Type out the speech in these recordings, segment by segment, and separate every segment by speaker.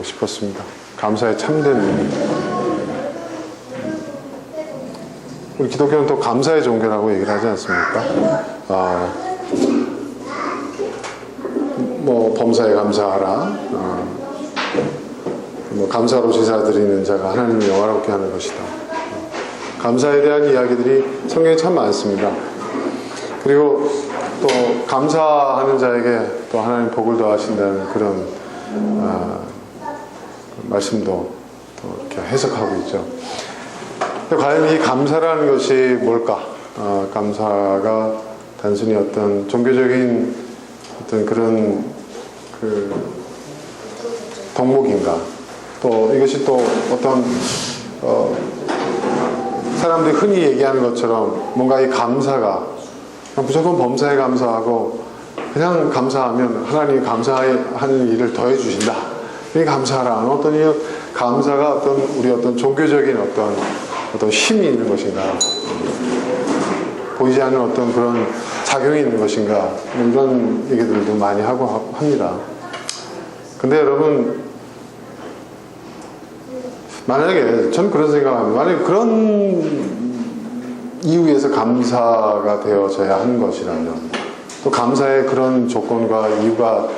Speaker 1: 싶었습니다. 감사의 참된 의미. 우리 기독교는 또 감사의 종교라고 얘기를 하지 않습니까? 뭐 범사에 감사하라. 뭐 감사로 제사 드리는 자가 하나님을 영화롭게 하는 것이다. 감사에 대한 이야기들이 성경에 참 많습니다. 그리고 또 감사하는 자에게 또 하나님 복을 더하신다는 그런 말씀도 또 이렇게 해석하고 있죠. 과연 이 감사라는 것이 뭘까? 감사가 단순히 어떤 종교적인 어떤 그런 그 덕목인가? 또 이것이 또 어떤 사람들이 흔히 얘기하는 것처럼 뭔가 이 감사가 무조건 범사에 감사하고 그냥 감사하면 하나님이 감사하는 일을 더해 주신다. 이 감사라는 어떤 이 감사가 어떤 우리 어떤 종교적인 어떤 힘이 있는 것인가, 보이지 않는 어떤 그런 작용이 있는 것인가, 이런 얘기들도 많이 하고 합니다. 근데 여러분, 만약에 전 그런 생각합니다. 만약에 그런 이유에서 감사가 되어져야 하는 것이라면, 또 감사의 그런 조건과 이유가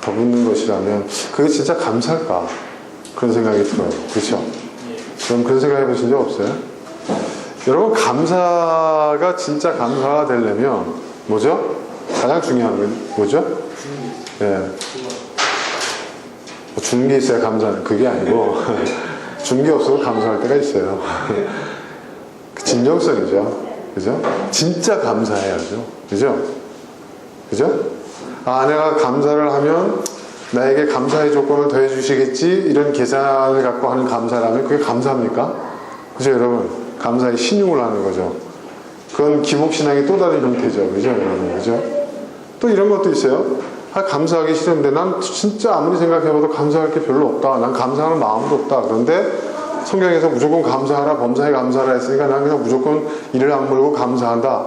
Speaker 1: 더붙는 것이라면 그게 진짜 감사일까? 그런 생각이 들어요. 그렇죠? 그럼 그런 생각 해보신 적 없어요? 여러분, 감사가 진짜 감사가 되려면 뭐죠? 가장 중요한 건 뭐죠? 예. 주는 게 있어야 감사는 그게 아니고 주는 게 없어도 감사할 때가 있어요. 진정성이죠. 그죠? 진짜 감사해야죠. 그죠? 그죠? 내가 감사를 하면 나에게 감사의 조건을 더해 주시겠지, 이런 계산을 갖고 하는 감사라면 그게 감사합니까? 그죠, 여러분? 감사의 신용을 하는 거죠. 그건 기복신앙의 또 다른 형태죠. 그죠, 여러분? 그죠? 또 이런 것도 있어요. 감사하기 싫은데 난 진짜 아무리 생각해봐도 감사할 게 별로 없다. 난 감사하는 마음도 없다. 그런데 성경에서 무조건 감사하라, 범사에 감사하라 했으니까 난 그냥 무조건 이를 악물고 감사한다.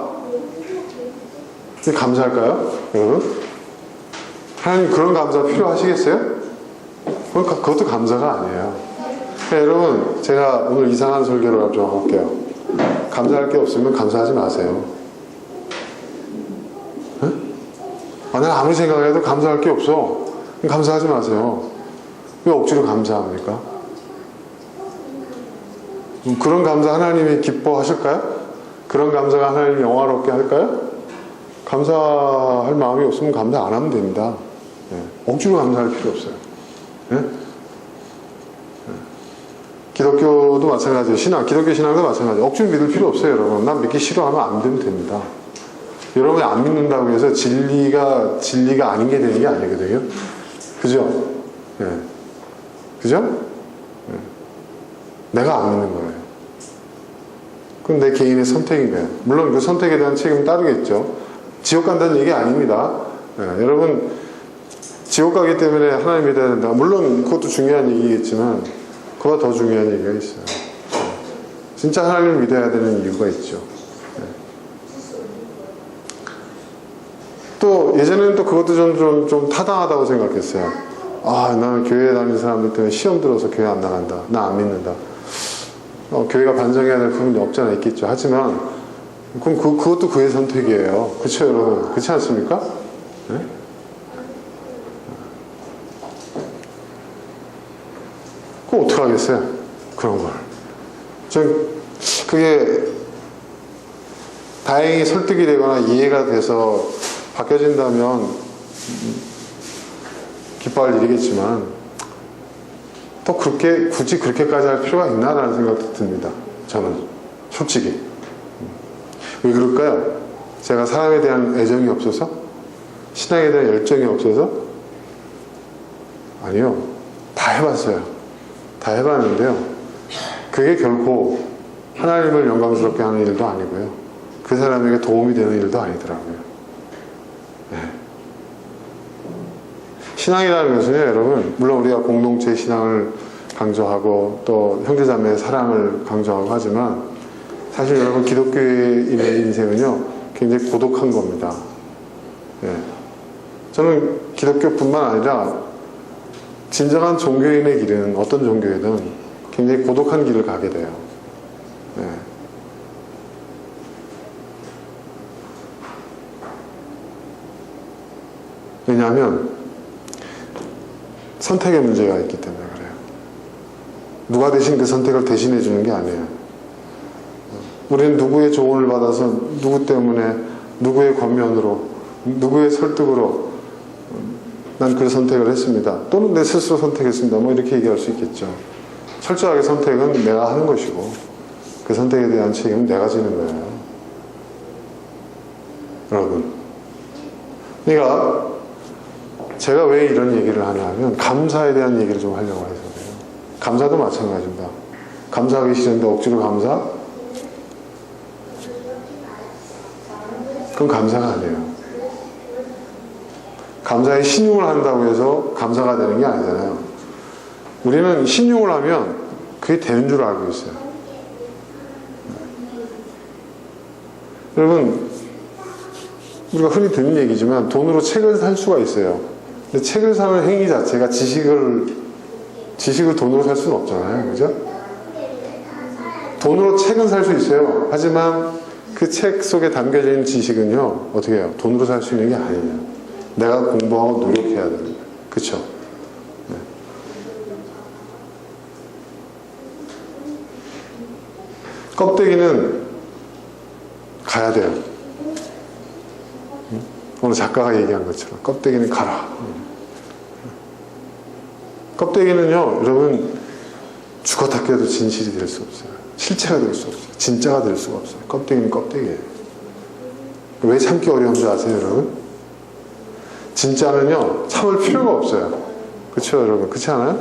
Speaker 1: 이게 감사할까요, 여러분? 하나님 그런 감사 필요하시겠어요? 그것도 감사가 아니에요. 그러니까 여러분, 제가 오늘 이상한 설교를 좀 할게요. 감사할 게 없으면 감사하지 마세요. 내가 아무리 생각해도 감사할 게 없어. 감사하지 마세요. 왜 억지로 감사합니까? 그런 감사 하나님이 기뻐하실까요? 그런 감사가 하나님이 영화롭게 할까요? 감사할 마음이 없으면 감사 안 하면 됩니다. 억지로 감사할 필요 없어요. 기독교도 마찬가지예요. 기독교 신앙도 마찬가지예요. 억지로 믿을 필요 없어요, 여러분. 난 믿기 싫어하면 안 되면 됩니다. 여러분이 안 믿는다고 해서 진리가 아닌 게 되는 게 아니거든요. 그죠? 그죠? 내가 안 믿는 거예요. 그건 내 개인의 선택인 거예요. 물론 그 선택에 대한 책임은 따르겠죠. 지옥 간다는 얘기 아닙니다. 여러분, 지옥 가기 때문에 하나님 믿어야 된다. 물론 그것도 중요한 얘기겠지만 그보다 더 중요한 얘기가 있어요. 진짜 하나님을 믿어야 되는 이유가 있죠. 또 예전에는 또 그것도 좀 타당하다고 생각했어요. 나는 교회 다니는 사람들 때문에 시험 들어서 교회 안 나간다. 나 안 믿는다. 교회가 반성해야 될 부분이 없잖아, 있겠죠. 하지만 그럼 그것도 그의 선택이에요. 그렇죠, 여러분? 그렇지 않습니까? 네? 그럼 어떡하겠어요? 그런 걸. 그게 다행히 설득이 되거나 이해가 돼서 바뀌어진다면 기뻐할 일이겠지만 또 굳이 그렇게까지 할 필요가 있나라는 생각도 듭니다. 저는 솔직히. 왜 그럴까요? 제가 사람에 대한 애정이 없어서? 신앙에 대한 열정이 없어서? 아니요. 다 해봤어요. 다 해봤는데요. 그게 결코 하나님을 영광스럽게 하는 일도 아니고요. 그 사람에게 도움이 되는 일도 아니더라고요. 신앙이라는 것은요, 여러분, 물론 우리가 공동체 신앙을 강조하고 또 형제자매의 사랑을 강조하고 하지만 사실 여러분, 기독교인의 인생은요 굉장히 고독한 겁니다. 저는 기독교뿐만 아니라 진정한 종교인의 길은 어떤 종교이든 굉장히 고독한 길을 가게 돼요. 네. 왜냐하면 선택의 문제가 있기 때문에 그래요. 누가 대신 그 선택을 대신해 주는 게 아니에요. 우리는 누구의 조언을 받아서 누구 때문에 누구의 권면으로 누구의 설득으로 난 그 선택을 했습니다. 또는 내 스스로 선택했습니다. 뭐 이렇게 얘기할 수 있겠죠. 철저하게 선택은 내가 하는 것이고 그 선택에 대한 책임은 내가 지는 거예요. 여러분. 그러니까 제가 왜 이런 얘기를 하냐면 감사에 대한 얘기를 좀 하려고 해서 그래요. 감사도 마찬가지입니다. 감사하기 싫은데 억지로 감사? 그건 감사가 아니에요. 감사에 신용을 한다고 해서 감사가 되는 게 아니잖아요. 우리는 신용을 하면 그게 되는 줄 알고 있어요. 여러분, 우리가 흔히 듣는 얘기지만 돈으로 책을 살 수가 있어요. 근데 책을 사는 행위 자체가 지식을 돈으로 살 수는 없잖아요. 그죠? 돈으로 책은 살 수 있어요. 하지만 그 책 속에 담겨져 있는 지식은요, 어떻게 해요? 돈으로 살 수 있는 게 아니에요. 내가 공부하고 노력해야 됩니다. 그쵸? 네. 껍데기는 가야 돼요. 오늘 작가가 얘기한 것처럼 껍데기는 가라. 껍데기는요, 여러분 죽었다 깨도 진실이 될 수 없어요. 실체가 될 수 없어요. 진짜가 될 수가 없어요. 껍데기는 껍데기예요. 왜 참기 어려운 줄 아세요, 여러분? 진짜는요, 참을 필요가 없어요. 그쵸, 여러분? 그렇지 않아요?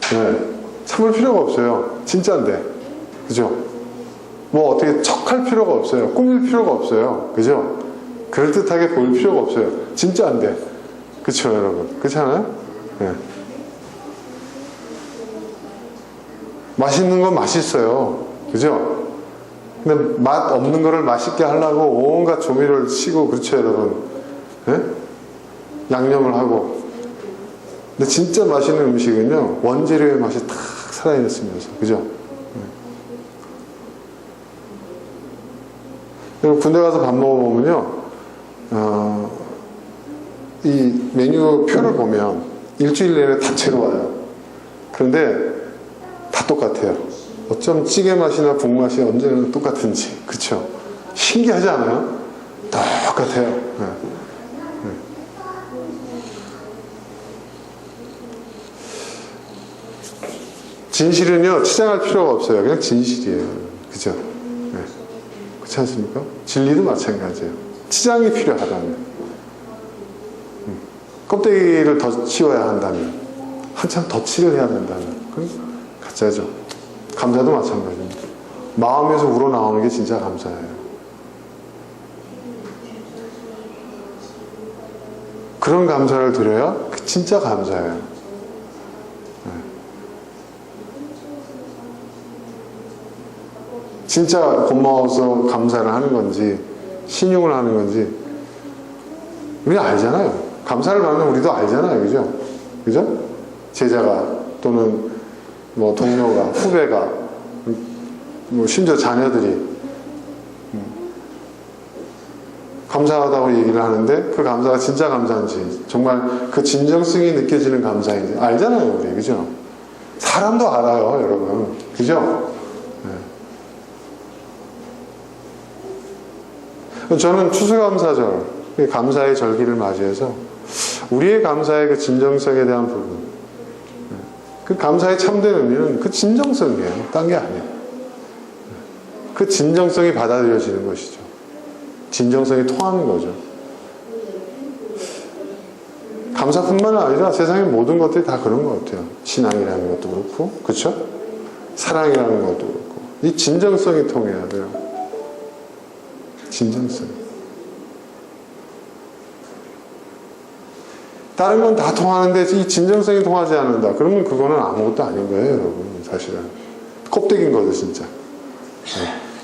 Speaker 1: 네. 참을 필요가 없어요. 진짜인데. 그죠? 뭐 어떻게 척할 필요가 없어요. 꾸밀 필요가 없어요. 그죠? 그럴듯하게 보일 필요가 없어요. 진짜인데. 그쵸, 여러분? 그렇지 않아요? 네. 맛있는 건 맛있어요. 그죠? 근데 맛 없는 거를 맛있게 하려고 온갖 조미료를 치고, 그렇죠, 여러분? 네? 양념을 하고. 근데 진짜 맛있는 음식은요, 원재료의 맛이 탁 살아있으면서, 그죠? 그리고 군대 가서 밥 먹어보면요, 이 메뉴표를 보면 일주일 내내 다 새로워요. 그런데 다 똑같아요. 어쩜 찌개 맛이나 국 맛이 언제나 똑같은지. 그쵸? 신기하지 않아요? 똑같아요. 네. 진실은요, 치장할 필요가 없어요. 그냥 진실이에요. 그죠? 네. 그렇지 않습니까? 진리도 마찬가지예요. 치장이 필요하다면, 껍데기를 더 치워야 한다면, 한참 덧칠을 해야 된다면, 그건 가짜죠. 감사도 마찬가지입니다. 마음에서 우러나오는 게 진짜 감사예요. 그런 감사를 드려야 진짜 감사예요. 진짜 고마워서 감사를 하는 건지 신용을 하는 건지 우리 알잖아요. 감사를 받는 우리도 알잖아요. 그죠? 그죠? 제자가 또는 뭐 동료가, 후배가, 뭐 심지어 자녀들이 감사하다고 얘기를 하는데 그 감사가 진짜 감사인지 정말 그 진정성이 느껴지는 감사인지 알잖아요. 우리. 그죠? 사람도 알아요. 여러분. 그죠? 저는 추수감사절, 감사의 절기를 맞이해서 우리의 감사의 그 진정성에 대한 부분, 그 감사의 참된 의미는 그 진정성이에요. 딴 게 아니에요. 그 진정성이 받아들여지는 것이죠. 진정성이 통하는 거죠. 감사뿐만 아니라 세상의 모든 것들이 다 그런 것 같아요. 신앙이라는 것도 그렇고, 그렇죠? 사랑이라는 것도 그렇고, 이 진정성이 통해야 돼요. 진정성. 다른 건 다 통하는데 이 진정성이 통하지 않는다. 그러면 그거는 아무것도 아닌 거예요, 여러분. 사실은 껍데기인 거죠, 진짜.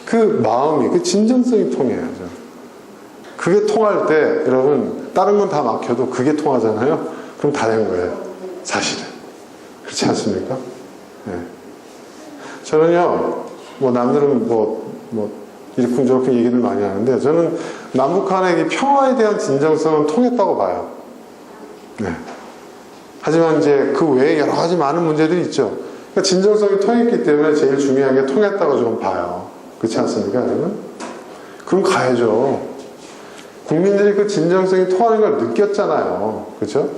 Speaker 1: 그 마음이, 그 진정성이 통해야죠. 그게 통할 때, 여러분, 다른 건 다 막혀도 그게 통하잖아요. 그럼 다 된 거예요. 사실은. 그렇지 않습니까? 네. 저는요, 뭐 남들은 이렇쿵저렇쿵 얘기를 많이 하는데, 저는 남북한의 이 평화에 대한 진정성은 통했다고 봐요. 네. 하지만 이제 그 외에 여러 가지 많은 문제들이 있죠. 그러니까 진정성이 통했기 때문에 제일 중요한 게 통했다고 좀 봐요. 그렇지 않습니까, 여러분? 그럼 가야죠. 국민들이 그 진정성이 통하는 걸 느꼈잖아요. 그렇죠?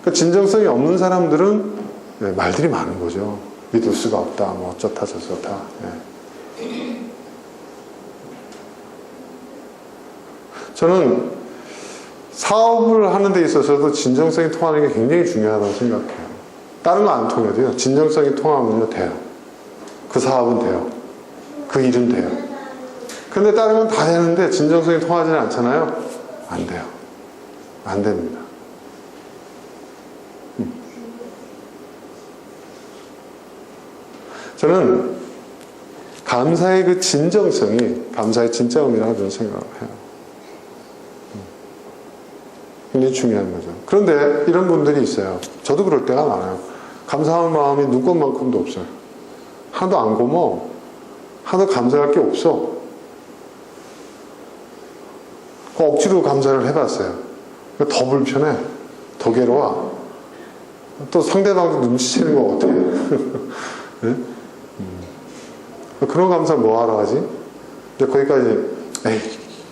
Speaker 1: 그 진정성이 없는 사람들은 네, 말들이 많은 거죠. 믿을 수가 없다, 뭐 어쩌다 저쩌다. 네. 저는 사업을 하는 데 있어서도 진정성이 통하는 게 굉장히 중요하다고 생각해요. 다른 거 안 통해도요, 진정성이 통하면요, 돼요. 그 사업은 돼요. 그 일은 돼요. 근데 다른 건 다 되는데 진정성이 통하지는 않잖아요? 안 돼요. 안 됩니다. 저는 감사의 그 진정성이 감사의 진짜 의미라고 저는 생각을 해요. 굉장히 중요한 거죠. 그런데 이런 분들이 있어요. 저도 그럴 때가 많아요. 감사한 마음이 눈꽃만큼도 없어요. 하나도 안 고마워. 하나도 감사할 게 없어. 억지로 감사를 해봤어요. 더 불편해. 더 괴로워. 또 상대방도 눈치채는 거 어떻게 네? 그런 감사 뭐하러 하지? 이제 거기까지 에이,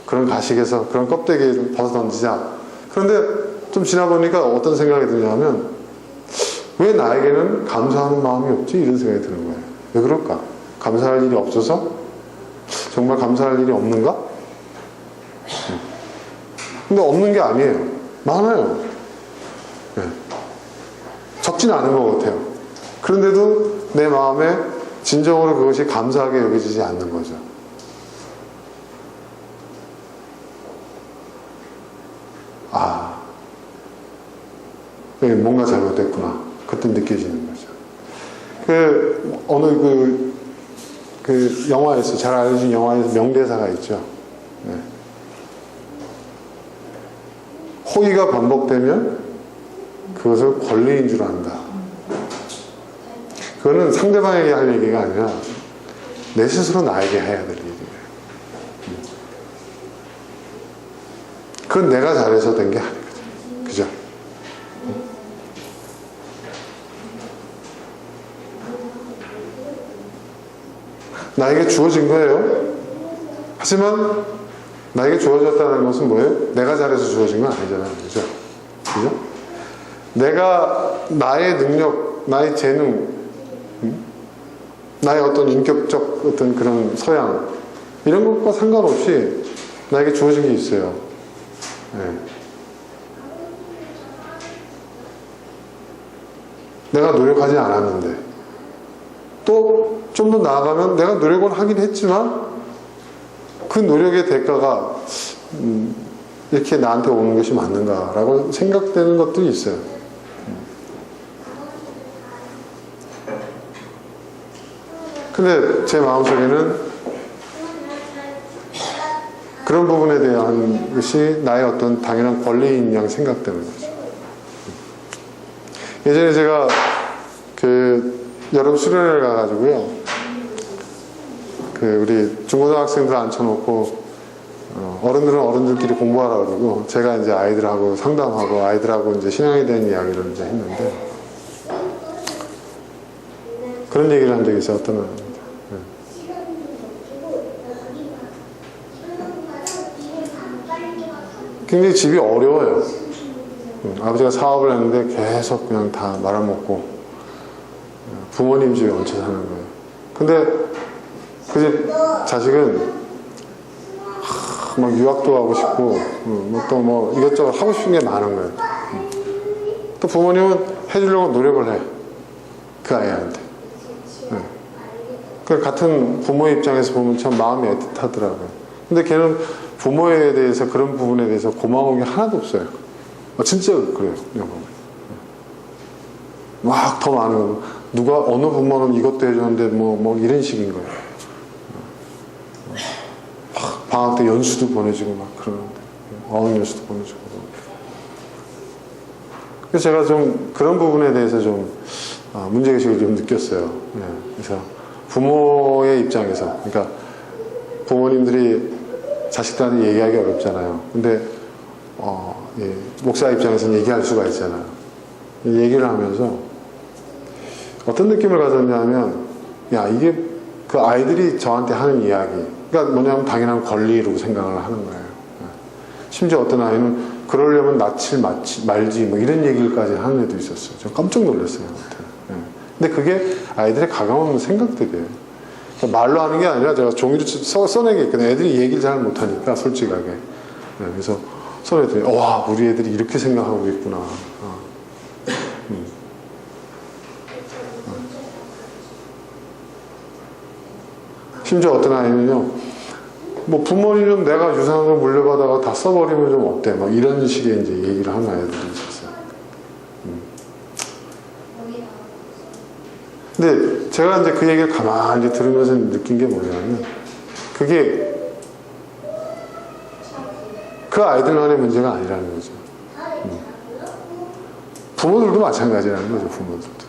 Speaker 1: 그런 가식에서 그런 껍데기를 벗어 던지자. 그런데 좀 지나보니까 어떤 생각이 드냐면 왜 나에게는 감사하는 마음이 없지? 이런 생각이 드는 거예요. 왜 그럴까? 감사할 일이 없어서? 정말 감사할 일이 없는가? 근데 없는 게 아니에요. 많아요. 네. 적진 않은 것 같아요. 그런데도 내 마음에 진정으로 그것이 감사하게 여겨지지 않는 거죠. 아, 뭔가 잘못됐구나. 그때 느껴지는 거죠. 어느 그 영화에서, 잘 알려진 영화에서 명대사가 있죠. 네. 호의가 반복되면 그것을 권리인 줄 안다. 그거는 상대방에게 할 얘기가 아니라 내 스스로 나에게 해야 될 일이에요. 그건 내가 잘해서 된 게 아니거든. 그죠? 나에게 주어진 거예요. 하지만 나에게 주어졌다는 것은 뭐예요? 내가 잘해서 주어진 건 아니잖아요. 그죠? 그죠? 내가 나의 능력, 나의 재능, 나의 어떤 인격적 어떤 그런 서양, 이런 것과 상관없이 나에게 주어진 게 있어요. 네. 내가 노력하지 않았는데, 또 좀 더 나아가면 내가 노력은 하긴 했지만 그 노력의 대가가 이렇게 나한테 오는 것이 맞는가라고 생각되는 것도 있어요. 근데 제 마음속에는 그런 부분에 대한 것이 나의 어떤 당연한 권리인 양 생각되는 거죠. 예전에 제가 여름 수련회를 가가지고요, 우리 중고등학생들 앉혀놓고 어른들은 어른들끼리 공부하라 그러고 제가 이제 아이들하고 상담하고 아이들하고 이제 신앙에 대한 이야기를 이제 했는데, 그런 얘기를 한 적이 있어요. 어떤 굉장히 집이 어려워요. 아버지가 사업을 했는데 계속 그냥 다 말아먹고 부모님 집에 얹혀 사는 거예요. 근데 그 집 자식은 막 유학도 가고 싶고 또 이것저것 하고 싶은 게 많은 거예요. 또 부모님은 해주려고 노력을 해. 그 아이한테. 그 같은 부모의 입장에서 보면 참 마음이 애틋하더라고요. 근데 걔는 부모에 대해서, 그런 부분에 대해서 고마운 게 하나도 없어요. 진짜 그래요. 막 더 많은, 어느 부모는 이것도 해줬는데 뭐 이런 식인 거예요. 방학 때 연수도 보내주고 막 그러는데, 어학연수도 보내주고. 그래서 제가 좀 그런 부분에 대해서 좀 문제의식을 좀 느꼈어요. 예. 그래서 부모의 입장에서, 그러니까 부모님들이 자식들한테 얘기하기 어렵잖아요. 근데 예, 목사 입장에서는 얘기할 수가 있잖아요. 얘기를 하면서 어떤 느낌을 가졌냐면, 야, 이게 그 아이들이 저한테 하는 이야기, 그러니까 뭐냐면 당연한 권리로 생각을 하는 거예요. 심지어 어떤 아이는 그러려면 낯을 말지 뭐 이런 얘기까지 하는 애도 있었어요. 저 깜짝 놀랐어요. 예. 근데 그게 아이들의 가감없는 생각들이에요. 그러니까 말로 하는 게 아니라 제가 종이로 써내게 있거든요. 애들이 얘기를 잘 못하니까 솔직하게. 예. 그래서 써내더니 와, 우리 애들이 이렇게 생각하고 있구나. 심지어 어떤 아이는요, 뭐 부모님 내가 유산을 물려받아가 다 써버리면 좀 어때? 막 이런 식의 이제 얘기를 하는 아이들이 있었어요. 근데 제가 이제 그 얘기를 가만히 들으면서 느낀 게 뭐냐면, 그게 그 아이들만의 문제가 아니라는 거죠. 부모들도 마찬가지라는 거죠, 부모들도.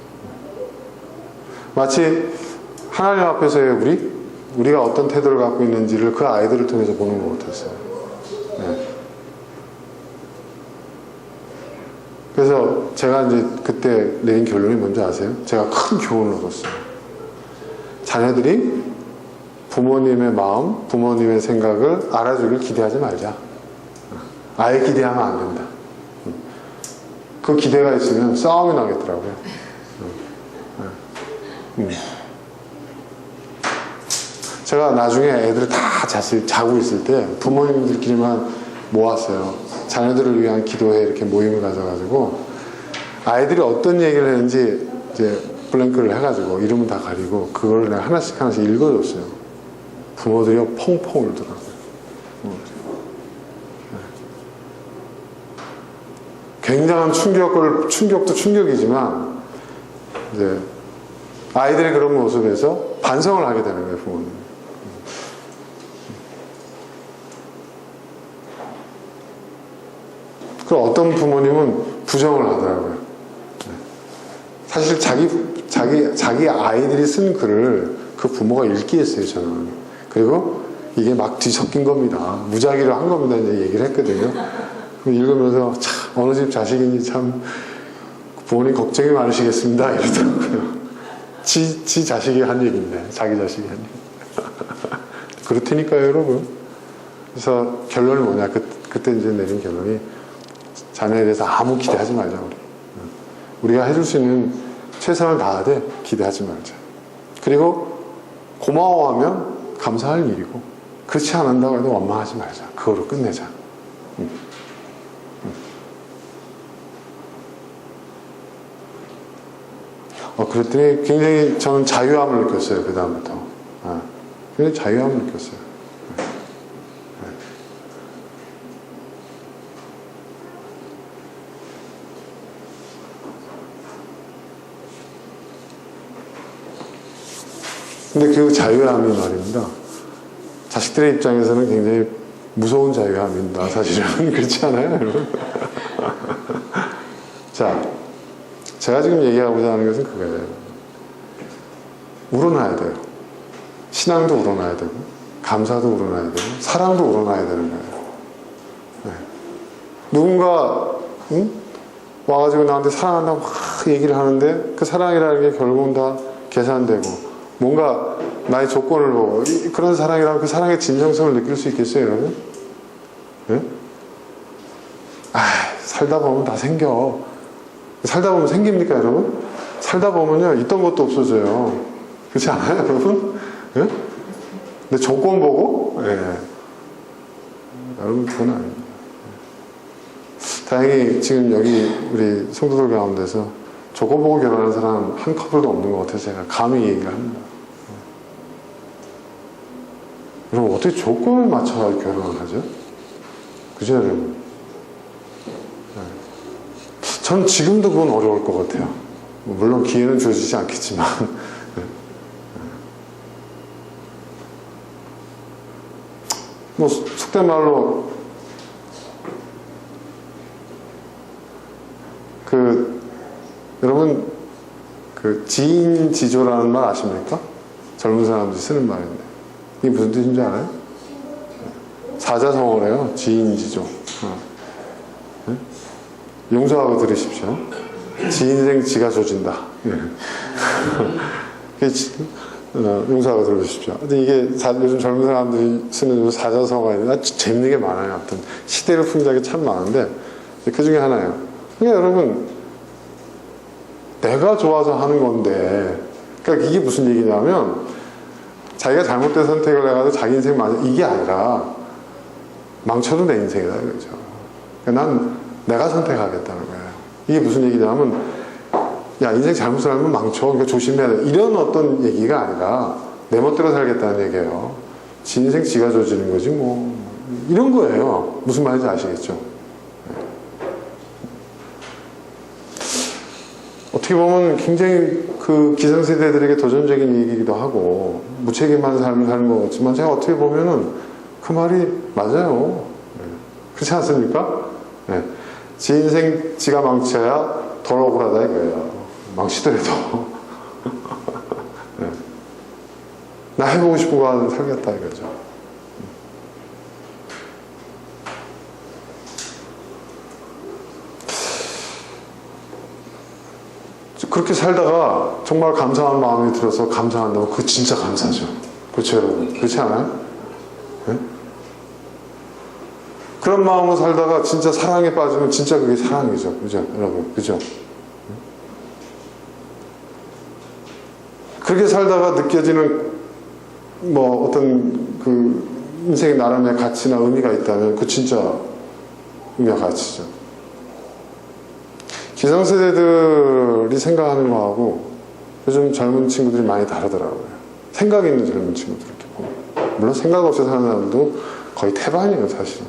Speaker 1: 마치 하나님 앞에서의 우리가 어떤 태도를 갖고 있는지를 그 아이들을 통해서 보는 것 같았어요. 네. 그래서 제가 이제 그때 내린 결론이 뭔지 아세요? 제가 큰 교훈을 얻었어요. 자녀들이 부모님의 마음, 부모님의 생각을 알아주길 기대하지 말자. 아예 기대하면 안 된다. 그 기대가 있으면 싸움이 나겠더라고요. 제가 나중에 애들이 다 자고 있을 때 부모님들끼리만 모았어요. 자녀들을 위한 기도회 이렇게 모임을 가져가지고 아이들이 어떤 얘기를 했는지 이제 블랭크를 해가지고 이름은 다 가리고 그걸 내가 하나씩 읽어줬어요. 부모들이 펑펑 울더라고요. 굉장한 충격도 충격이지만 이제 아이들의 그런 모습에서 반성을 하게 되는 거예요, 부모님. 그리고 어떤 부모님은 부정을 하더라고요. 사실 자기 아이들이 쓴 글을 그 부모가 읽기 했어요, 저는. 그리고 이게 막 뒤섞인 겁니다. 무작위로 한 겁니다. 이제 얘기를 했거든요. 읽으면서 참, 어느 집 자식인지 참 부모님 걱정이 많으시겠습니다. 이러더라고요. 지 자식이 한 얘기인데, 자기 자식이 한 얘기. 그렇다니까요, 여러분. 그래서 결론이 뭐냐. 그때 이제 내린 결론이 자녀에 대해서 아무 기대하지 말자, 우리. 우리가 해줄 수 있는 최선을 다하되 기대하지 말자. 그리고 고마워하면 감사할 일이고, 그렇지 않는다고 해도 원망하지 말자. 그거로 끝내자. 그랬더니 굉장히 저는 자유함을 느꼈어요, 그다음부터. 굉장히 자유함을 느꼈어요. 근데 그 자유함이 말입니다. 자식들의 입장에서는 굉장히 무서운 자유함입니다. 사실은. 그렇지 않아요, 여러분? 자, 제가 지금 얘기하고자 하는 것은 그거예요. 우러나야 돼요. 신앙도 우러나야 되고, 감사도 우러나야 되고, 사랑도 우러나야 되는 거예요. 네. 누군가 와가지고 나한테 사랑한다고 막 얘기를 하는데 그 사랑이라는 게 결국은 다 계산되고 뭔가 나의 조건을 보고 그런 사랑이라면 그 사랑의 진정성을 느낄 수 있겠어요, 여러분? 네? 살다 보면 다 생겨. 살다 보면 생깁니까, 여러분? 살다 보면요, 있던 것도 없어져요. 그렇지 않아요, 여러분? 네? 근데 조건 보고, 여러분, 그건 아닙니다. 다행히 지금 여기 우리 성도들 가운데서 조건 보고 결혼하는 사람 한 커플도 없는 것 같아서 제가 감히 얘기를 합니다. 여러분, 어떻게 조건을 맞춰서 결혼을 하죠? 그죠, 여러분? 전 지금도 그건 어려울 것 같아요. 물론 기회는 주어지지 않겠지만. 뭐, 속된 말로, 여러분, 지인지조라는 말 아십니까? 젊은 사람들이 쓰는 말인데. 이게 무슨 뜻인지 알아요? 사자성어래요. 지인지조. 네? 용서하고 들으십시오. 지 인생 지가 조진다. 용서하고 들으십시오. 근데 이게 요즘 젊은 사람들이 쓰는 사자성어가 있는데 재밌는 게 많아요. 아무튼 시대를 풍자하게 참 많은데 그 중에 하나예요. 그러니까 여러분, 내가 좋아서 하는 건데, 그러니까 이게 무슨 얘기냐면 자기가 잘못된 선택을 해가지고 자기 인생 이게 아니라 망쳐도 내 인생이다 이거죠. 그러니까 난 내가 선택하겠다는 거예요. 이게 무슨 얘기냐면, 야, 인생 잘못 살면 망쳐. 그러니까 조심해야 돼. 이런 어떤 얘기가 아니라 내 멋대로 살겠다는 얘기예요. 지 인생 지가 조지는 거지 뭐. 이런 거예요. 무슨 말인지 아시겠죠? 어떻게 보면 굉장히 기성세대들에게 도전적인 얘기이기도 하고 무책임한 삶을 사는 것 같지만 제가 어떻게 보면은 그 말이 맞아요. 그렇지 않습니까? 네. 지 인생 지가 망쳐야 덜 억울하다 이거예요. 망치더라도 네. 나 해보고 싶은 거 하는 살겠다 이거죠. 그렇게 살다가 정말 감사한 마음이 들어서 감사한다고 그거 진짜 감사죠. 그렇죠 여러분? 그렇지 않아요? 네? 그런 마음으로 살다가 진짜 사랑에 빠지면 진짜 그게 사랑이죠. 그죠 여러분? 그죠? 그렇게 살다가 느껴지는 뭐 어떤 인생의 나름의 가치나 의미가 있다면 그 진짜 의미와 가치죠. 기성세대들이 생각하는 거하고 요즘 젊은 친구들이 많이 다르더라고요. 생각 있는 젊은 친구들 이렇게 보면. 물론 생각 없이 사는 사람도 거의 태반이에요 사실은.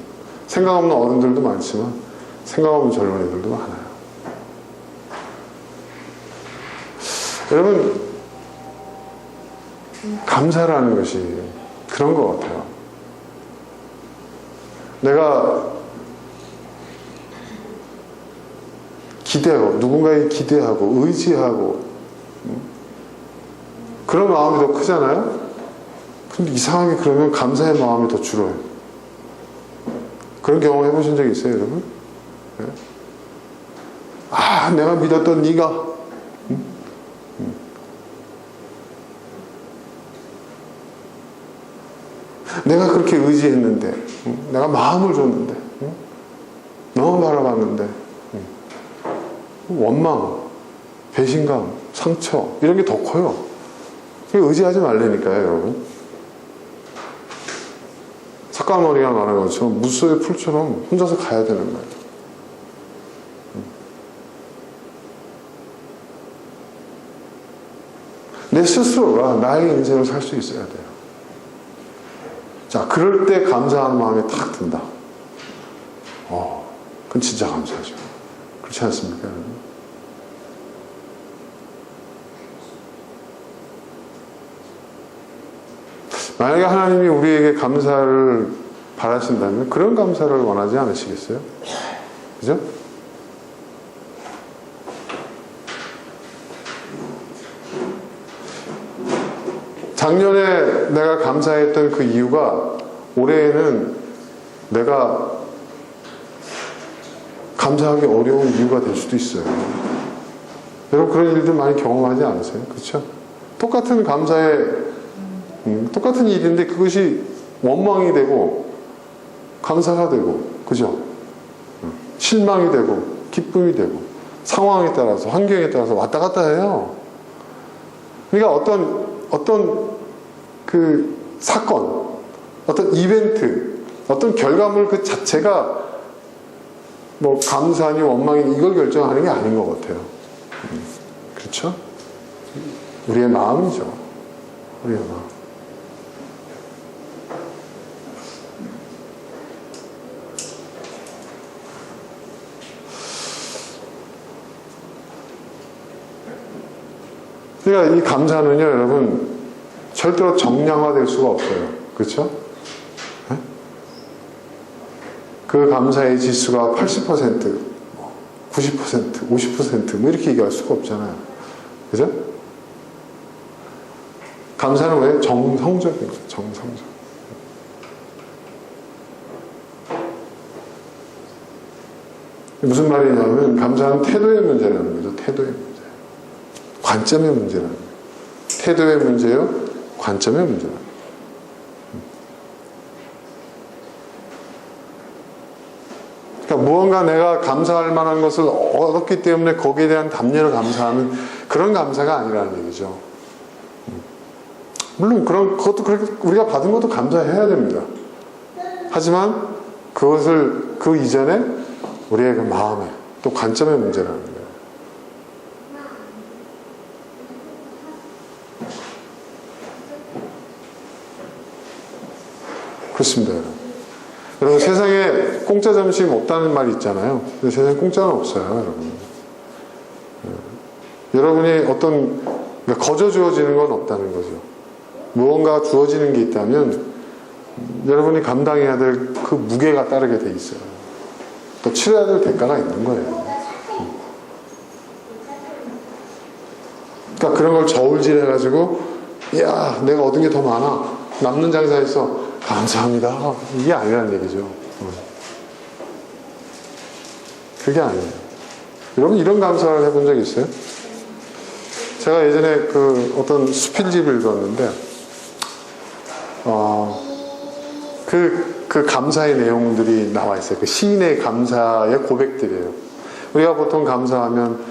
Speaker 1: 생각 없는 어른들도 많지만 생각 없는 젊은이들도 많아요. 여러분, 감사라는 것이 그런 것 같아요. 내가 기대하고 누군가에 기대하고 의지하고 그런 마음이 더 크잖아요. 근데 이상하게 그러면 감사의 마음이 더 줄어요. 그런 경험 해보신 적 있어요 여러분? 네? 아, 내가 믿었던 네가 내가 그렇게 의지했는데 내가 마음을 줬는데 너무 바라봤는데 원망, 배신감, 상처 이런 게 더 커요. 의지하지 말라니까요 여러분. 석가모니가 말한 것처럼 무소의 풀처럼 혼자서 가야 되는 거예요. 내 스스로가 나의 인생을 살 수 있어야 돼요. 자, 그럴 때 감사하는 마음이 탁 든다. 그건 진짜 감사하죠. 그렇지 않습니까? 만약에 하나님이 우리에게 감사를 바라신다면 그런 감사를 원하지 않으시겠어요? 그죠? 작년에 내가 감사했던 그 이유가 올해에는 내가 감사하기 어려운 이유가 될 수도 있어요. 여러분 그런 일들 많이 경험하지 않으세요? 그렇죠? 똑같은 똑같은 일인데 그것이 원망이 되고 감사가 되고 그죠? 실망이 되고 기쁨이 되고 상황에 따라서 환경에 따라서 왔다 갔다 해요. 그러니까 어떤 그 사건, 어떤 이벤트, 어떤 결과물 그 자체가 뭐 감사니 원망이니 이걸 결정하는 게 아닌 것 같아요. 그렇죠? 우리의 마음이죠. 우리의 마음. 그러니까 이 감사는요, 여러분, 절대로 정량화될 수가 없어요. 그렇죠? 그 감사의 지수가 80%, 90%, 50%뭐 이렇게 얘기할 수가 없잖아요. 그죠? 감사는 왜? 정성적인 거예요. 정성적. 무슨 말이냐면 감사는 태도의 문제라는 거죠. 태도의 문제. 관점의 문제라는 거예요. 태도의 문제요. 관점의 문제라는 거예요. 그러니까 무언가 내가 감사할 만한 것을 얻었기 때문에 거기에 대한 담례로 감사하는 그런 감사가 아니라는 얘기죠. 물론 그것도 그렇게 우리가 받은 것도 감사해야 됩니다. 하지만 그것을 그 이전에 우리의 그 마음의 또 관점의 문제라는 거예요. 그렇습니다, 여러분. 여러분, 세상에 공짜 점심 없다는 말이 있잖아요. 근데 세상에 공짜는 없어요, 여러분. 여러분이 어떤 거저 주어지는 건 없다는 거죠. 무언가 주어지는 게 있다면 여러분이 감당해야 될 그 무게가 따르게 돼 있어요. 또 치러야 될 대가가 있는 거예요. 그러니까 그런 걸 저울질해가지고 야, 내가 얻은 게 더 많아. 남는 장사에서 감사합니다. 이게 아니라는 얘기죠. 그게 아니에요. 여러분 이런 감사를 해본 적 있어요? 제가 예전에 그 어떤 수필집을 읽었는데 그 감사의 내용들이 나와 있어요. 그 시인의 감사의 고백들이에요. 우리가 보통 감사하면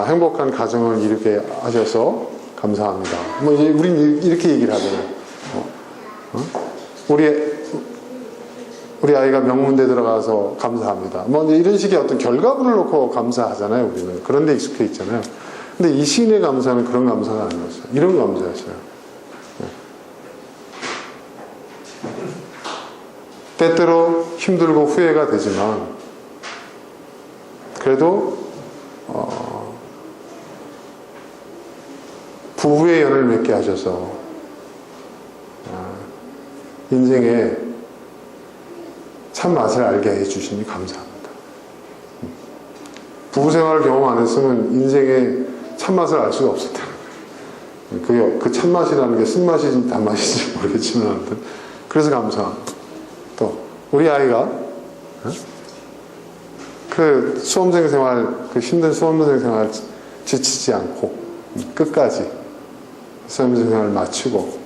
Speaker 1: 행복한 가정을 이루게 하셔서 감사합니다. 뭐 우린 이렇게 얘기를 하잖아요. 우리 아이가 명문대 들어가서 감사합니다. 뭐 이런 식의 어떤 결과물을 놓고 감사하잖아요. 우리는 그런 데 익숙해 있잖아요. 근데 이 시인의 감사는 그런 감사가 아니었어요. 이런 감사였어요. 때때로 힘들고 후회가 되지만 그래도 부부의 연을 맺게 하셔서 인생의 참 맛을 알게 해주시니 감사합니다. 부부 생활을 경험 안 했으면 인생의 참맛을 알 수가 없었다. 그 참맛이라는 게 쓴맛인지 단맛인지 모르겠지만 아무튼 그래서 감사합니다. 또 우리 아이가 그 수험생 생활, 그 힘든 수험생 생활 지치지 않고 끝까지 수험생 생활을 마치고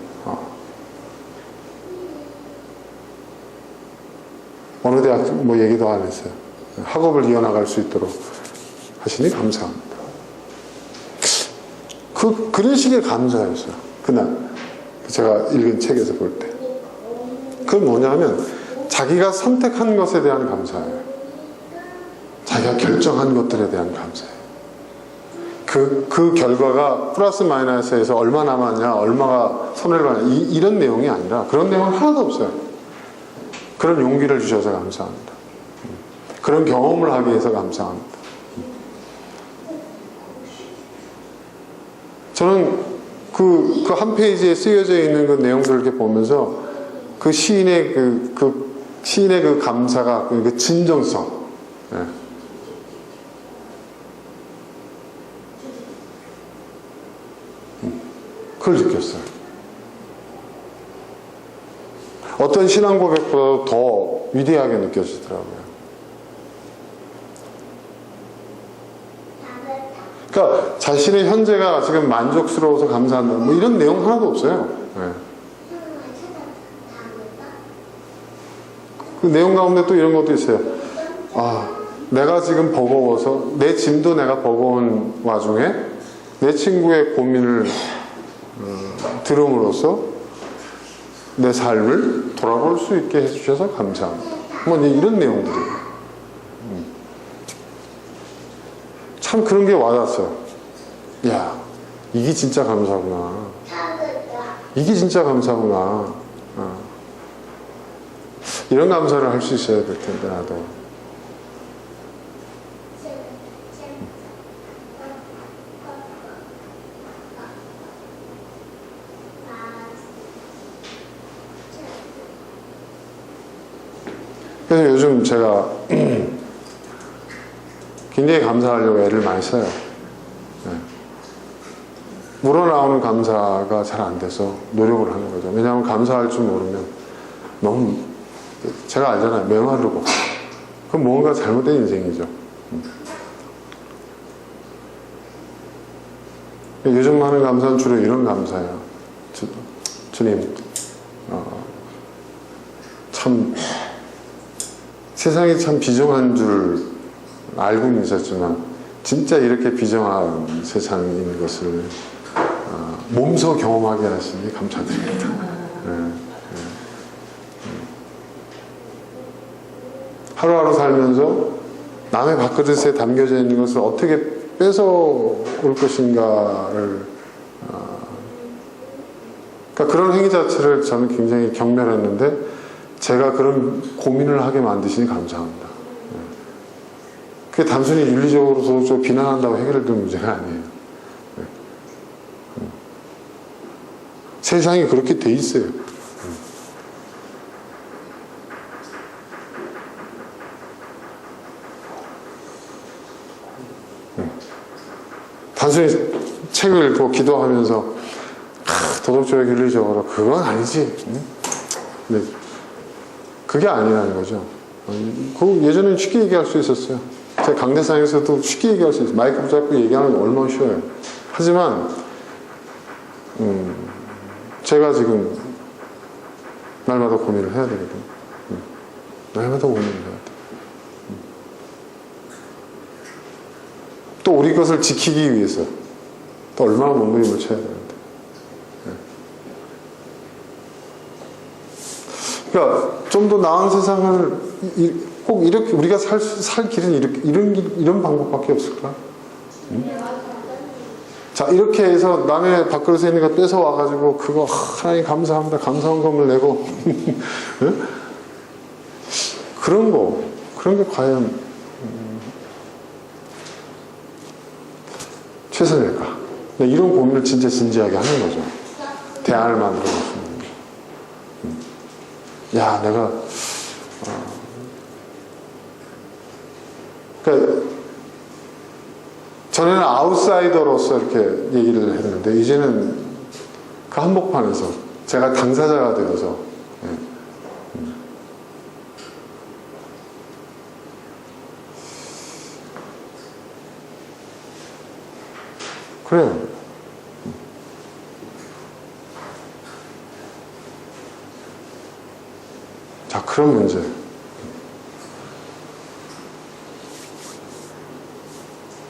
Speaker 1: 어느 대학 뭐 얘기도 안 했어요. 학업을 이어나갈 수 있도록 하시니 감사합니다. 그런 식의 감사였어요. 그날 제가 읽은 책에서 볼 때. 그건 뭐냐면 자기가 선택한 것에 대한 감사예요. 자기가 결정한 것들에 대한 감사예요. 그 결과가 플러스 마이너스에서 얼마 남았냐, 얼마가 손해를 봤냐 이런 내용이 아니라 그런 내용은 하나도 없어요. 그런 용기를 주셔서 감사합니다. 그런 경험을 하기 위해서 감사합니다. 저는 그 한 페이지에 쓰여져 있는 그 내용들을 이렇게 보면서 그 시인의 시인의 그 감사가 그 진정성, 그걸 느꼈어요. 어떤 신앙 고백보다 더 위대하게 느껴지더라고요. 그러니까 자신의 현재가 지금 만족스러워서 감사한다 뭐 이런 내용 하나도 없어요. 그 내용 가운데 또 이런 것도 있어요. 내가 지금 버거워서 내 짐도 내가 버거운 와중에 내 친구의 고민을 들음으로써 내 삶을 돌아볼 수 있게 해주셔서 감사합니다. 뭐 이런 내용들이에요. 참 그런 게 와닿았어요. 야, 이게 진짜 감사구나. 이게 진짜 감사구나. 이런 감사를 할 수 있어야 될 텐데 나도. 그래서 요즘 제가 굉장히 감사하려고 애를 많이 써요. 네. 우러나오는 감사가 잘 안 돼서 노력을 하는 거죠. 왜냐하면 감사할 줄 모르면 너무, 제가 알잖아요. 메마르고. 그럼 뭔가 잘못된 인생이죠. 요즘 하는 감사는 주로 이런 감사예요. 주님, 참 세상이 참 비정한 줄 알고는 있었지만 진짜 이렇게 비정한 세상인 것을 몸소 경험하게 하시니 감사드립니다. 하루하루 살면서 남의 밥그릇에 담겨져 있는 것을 어떻게 뺏어올 것인가를 그러니까 그런 행위 자체를 저는 굉장히 경멸했는데 제가 그런 고민을 하게 만드시니 감사합니다. 그게 단순히 윤리적으로 좀 비난한다고 해결될 문제가 아니에요. 세상이 그렇게 돼 있어요. 단순히 책을 읽고 기도하면서 도덕적으로 윤리적으로 그건 아니지. 근데 그게 아니라는 거죠. 예전에는 쉽게 얘기할 수 있었어요. 제가 강대상에서도 쉽게 얘기할 수 있어요. 마이크 붙잡고 얘기하는 게 얼마나 쉬워요. 하지만 제가 지금 날마다 고민을 해야 되거든요. 날마다 고민을 해야 돼. 또 우리 것을 지키기 위해서 또 얼마나 몸부림을 쳐야 되는데. 그러니까 좀 더 나은 세상을 꼭 이렇게 우리가 살 길은 이런 방법밖에 없을까? 자, 이렇게 해서 남의 밥그릇에 있는 거 뺏어 와가지고 그거 하나님 감사합니다. 감사원금을 내고 그런 게 과연 최선일까? 이런 고민을 진짜 진지하게 하는 거죠. 대안을 만들어 놓습니다. 야, 내가 그러니까 전에는 아웃사이더로서 이렇게 얘기를 했는데 이제는 그 한복판에서 제가 당사자가 되어서 그래요. 자, 그런 문제.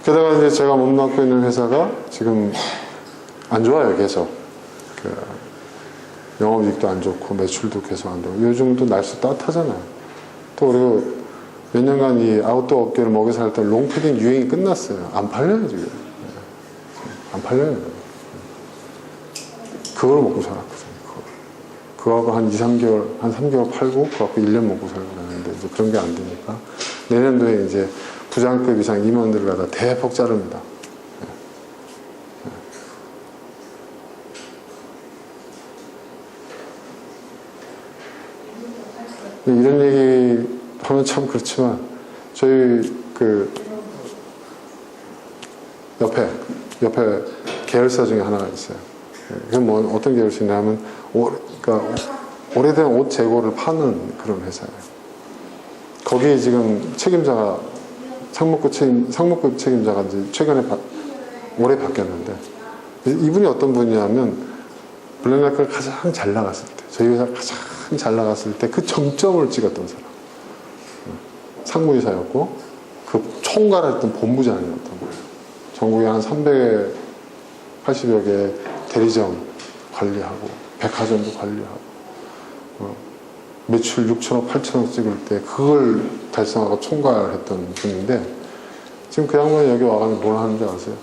Speaker 1: 게다가 이제 제가 몸담고 있는 회사가 지금 안 좋아요, 계속. 영업이익도 안 좋고, 매출도 계속 안 되고. 요즘도 날씨 따뜻하잖아요. 또 그리고 몇 년간 이 아웃도어 업계를 먹여 살던 롱패딩 유행이 끝났어요. 안 팔려요, 지금. 안 팔려요. 그걸 먹고 살았거든요. 그거하고 한 2, 3개월, 한 3개월 팔고, 그거하고 1년 먹고 살고 그러는데, 이제 그런 게 안 되니까. 내년도에 이제 부장급 이상 임원들을 갖다 대폭 자릅니다. 이런 얘기 하면 참 그렇지만, 저희 옆에 계열사 중에 하나가 있어요. 이건 뭐 어떤 계열사냐면, 그러니까 오래된 옷 재고를 파는 그런 회사예요. 거기에 지금 책임자가 상무급 책임자가 이제 최근에 올해 바뀌었는데 이분이 어떤 분이냐면 블랙라크를 가장 잘 나갔을 때 저희 회사 가장 잘 나갔을 때 그 정점을 찍었던 사람 상무이사였고 그 총괄을 했던 본부장이었던 거예요. 전국에 한 380여 개 대리점 관리하고 백화점도 관리하고 매출 6천억, 8천억 찍을 때 그걸 달성하고 총괄했던 분인데 지금 그 양반이 여기 와가지고 뭘 하는지 아세요?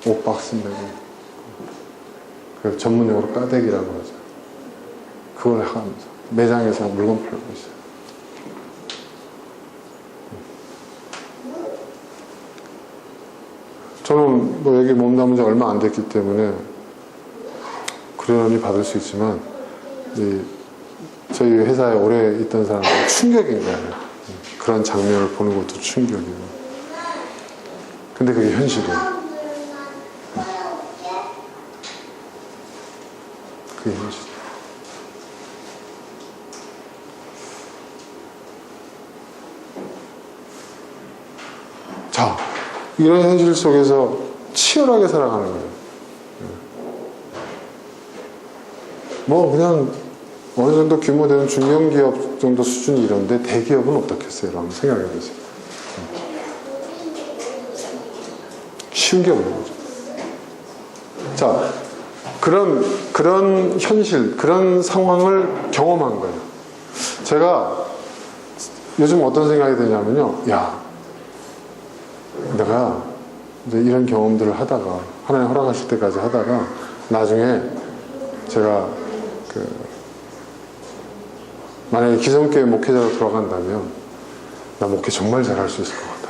Speaker 1: 옷박스 메고 그 전문용어로 까대기라고 하죠. 그걸 하면서 매장에서 물건 팔고 있어요. 저는 뭐 여기 몸담은 지 얼마 안 됐기 때문에 그러니 받을 수 있지만 저희 회사에 오래 있던 사람들은 충격인 거예요. 그런 장면을 보는 것도 충격이고. 근데 그게 현실이에요. 그게 현실. 자, 이런 현실 속에서 치열하게 살아가는 거예요. 뭐 그냥 어느 정도 규모 되는 중견기업 정도 수준이 이런데 대기업은 어떻겠어요? 라고 생각해 보세요. 쉬운 게 없는 거죠. 자, 그런 현실, 그런 상황을 경험한 거예요. 제가 요즘 어떤 생각이 드냐면요. 야, 내가 이제 이런 경험들을 하다가, 하나님 허락하실 때까지 하다가, 나중에 제가 만약에 기성교회 목회자로 돌아간다면, 나 목회 정말 잘할 수 있을 것 같다.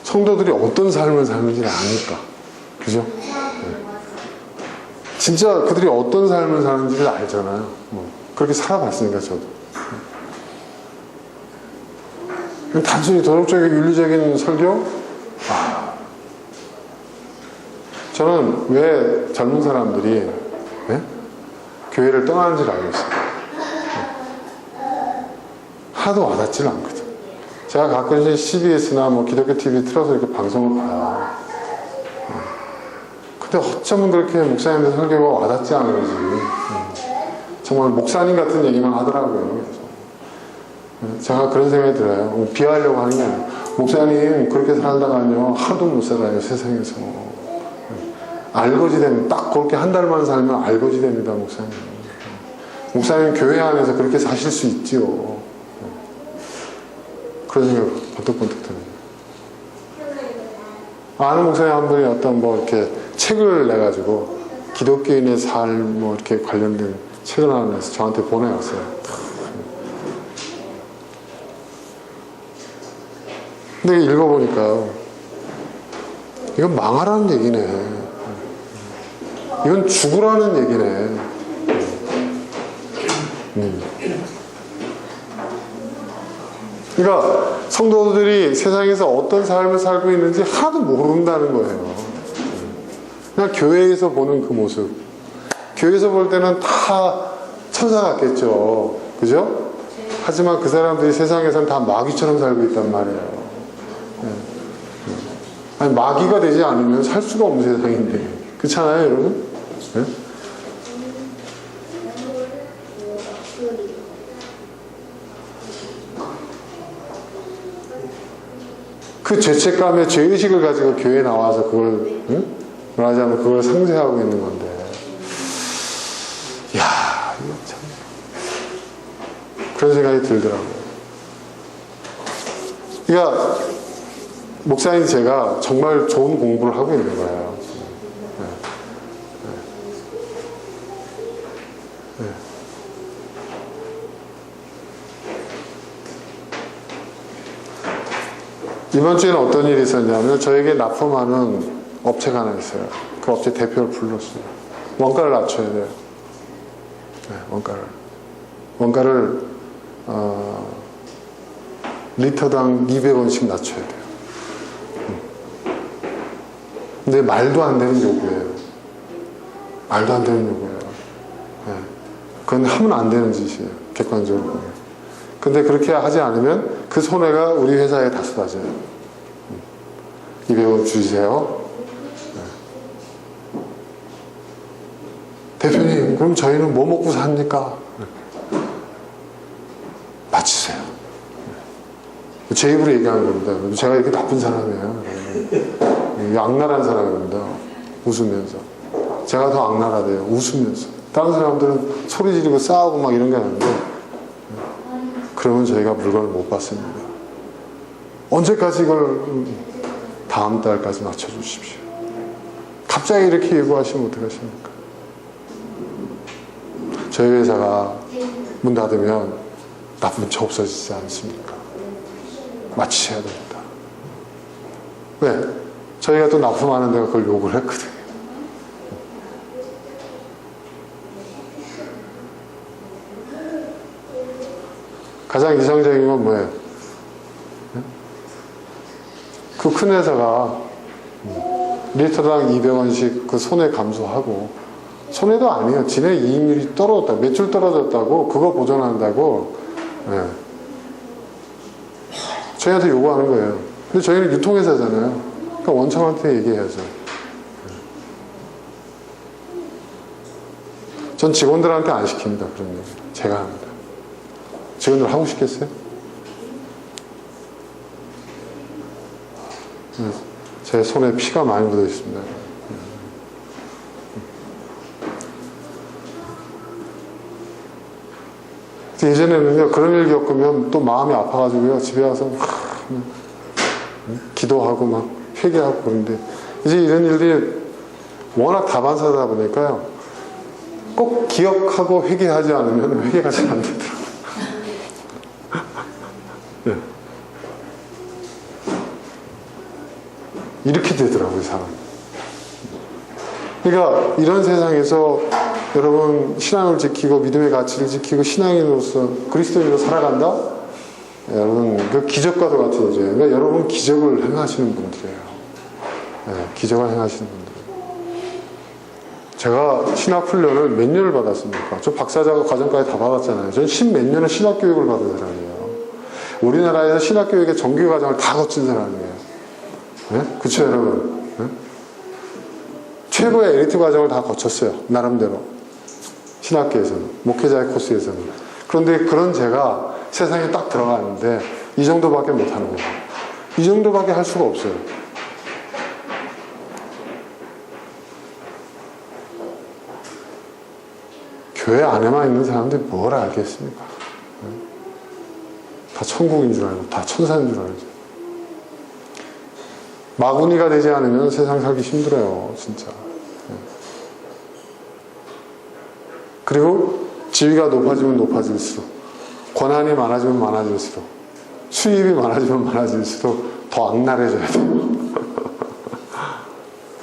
Speaker 1: 성도들이 어떤 삶을 사는지를 아니까. 그죠? 진짜 그들이 어떤 삶을 사는지를 알잖아요. 그렇게 살아봤으니까, 저도. 단순히 도덕적인 윤리적인 설교? 저는 왜 젊은 사람들이 교회를 떠나는지를 알고 있어요. 하도 와닿지는 않거든. 제가 가끔씩 CBS나 뭐 기독교 TV 틀어서 이렇게 방송을 봐요. 근데 어쩌면 그렇게 목사님들 설교가 와닿지 않은지 정말 목사님 같은 얘기만 하더라고요. 제가 그런 생각이 들어요. 비하하려고 하는 게 아니에요. 목사님 그렇게 살다가요 하도 못 살아요, 세상에서. 알거지 됩니다. 딱 그렇게 한 달만 살면 알거지 됩니다, 목사님. 목사님 교회 안에서 그렇게 사실 수 있지요. 그런 생각 번뜩번뜩 드네요. 아는 목사님 한 분이 어떤 뭐 이렇게 책을 내가지고 기독교인의 삶 뭐 이렇게 관련된 책을 하나 내서 저한테 보내왔어요. 근데 읽어보니까요, 이건 망하라는 얘기네. 이건 죽으라는 얘기네. 그러니까 성도들이 세상에서 어떤 삶을 살고 있는지 하나도 모른다는 거예요. 그냥 교회에서 보는 그 모습. 교회에서 볼 때는 다 천사 같겠죠. 그죠? 하지만 그 사람들이 세상에서는 다 마귀처럼 살고 있단 말이에요. 아니, 마귀가 되지 않으면 살 수가 없는 세상인데. 그렇잖아요, 여러분? 네? 그 죄책감에 죄의식을 가지고 교회에 나와서 그걸, 말하자면 그걸 상쇄하고 있는 건데. 이야, 이거 참. 그런 생각이 들더라고요. 그러니까, 목사님 제가 정말 좋은 공부를 하고 있는 거예요. 이번 주에는 어떤 일이 있었냐면 저에게 납품하는 업체가 하나 있어요. 그 업체 대표를 불렀어요. 원가를 낮춰야 돼요. 네, 원가를 리터당 200원씩 낮춰야 돼요. 근데 말도 안 되는 요구예요. 말도 안 되는 요구예요. 네. 그건 하면 안 되는 짓이에요. 객관적으로 보면. 근데 그렇게 하지 않으면 그 손해가 우리 회사에 다 쏟아져요. 200원 주세요. 네. 대표님, 그럼 저희는 뭐 먹고 삽니까? 맞추세요. 제 입으로 얘기하는 겁니다. 제가 이렇게 나쁜 사람이에요. 악랄한 사람입니다. 웃으면서. 제가 더 악랄하대요. 웃으면서. 다른 사람들은 소리 지르고 싸우고 막 이런 게 아닌데, 그러면 저희가 물건을 못 받습니다. 언제까지 이걸 다음 달까지 맞춰주십시오. 갑자기 이렇게 예고하시면 어떡하십니까? 저희 회사가 문 닫으면 납품처 없어지지 않습니까? 맞추셔야 됩니다. 왜? 저희가 또 납품하는 데가 그걸 요구를 했거든요. 가장 이상적인 건 뭐예요? 그 큰 회사가 리터당 200원씩 그 손해 감소하고, 손해도 아니에요. 지네 이익률이 떨어졌다, 매출 떨어졌다고 그거 보전한다고 저희한테 요구하는 거예요. 근데 저희는 유통회사잖아요. 그러니까 원청한테 얘기해야죠. 전 직원들한테 안 시킵니다. 그런 얘기 제가 합니다. 직원들 하고 싶겠어요? 제 손에 피가 많이 묻어 있습니다. 예전에는요, 그런 일 겪으면 또 마음이 아파가지고요, 집에 와서 기도하고 막 회개하고 그런데, 이제 이런 일들이 워낙 다반사다 보니까요, 꼭 기억하고 회개하지 않으면 회개가 잘 안 되더라고요. 네. 이렇게 되더라고요, 사람. 그러니까 이런 세상에서 여러분 신앙을 지키고 믿음의 가치를 지키고 신앙인으로서 그리스도인으로 살아간다? 여러분 그 기적과도 같은 거죠. 그러니까 여러분 기적을 행하시는 분들이에요. 네, 기적을 행하시는 분들. 제가 신학훈련을 몇 년을 받았습니까? 저 박사자 과정까지 다 받았잖아요. 저는 10몇 년을 신학교육을 받은 사람이에요. 우리나라에서 신학교육의 정규 과정을 다 거친 사람이에요. 네? 그쵸 여러분? 네? 최고의 엘리트 과정을 다 거쳤어요. 나름대로. 신학교에서는. 목회자의 코스에서는. 그런데 그런 제가 세상에 딱 들어가는데 이 정도밖에 못하는 거예요. 이 정도밖에 할 수가 없어요. 교회 안에만 있는 사람들이 뭘 알겠습니까? 다 천국인 줄 알고 다 천사인 줄 알죠. 마구니가 되지 않으면 세상 살기 힘들어요. 진짜. 그리고 지위가 높아지면 높아질수록, 권한이 많아지면 많아질수록, 수입이 많아지면 많아질수록 더 악랄해져야 돼요.